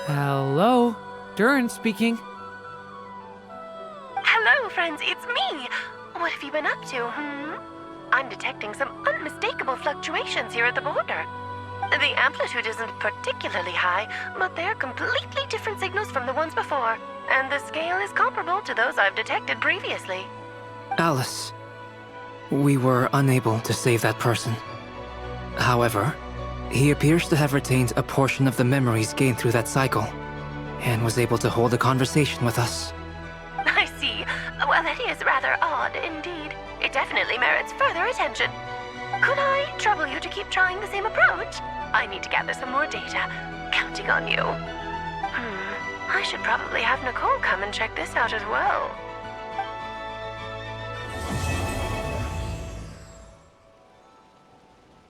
Hello? Durin speaking. Hello, friends, it's me. What have you been up to, I'm detecting some unmistakable fluctuations here at the border. The amplitude isn't particularly high, but they're completely different signals from the ones before, and the scale is comparable to those I've detected previously. Alice, we were unable to save that person. However, he appears to have retained a portion of the memories gained through that cycle, and was able to hold a conversation with us. I see. Well, that is rather odd indeed. It definitely merits further attention. Could I trouble you to keep trying the same approach? I need to gather some more data. Counting on you. I should probably have Nicole come and check this out as well.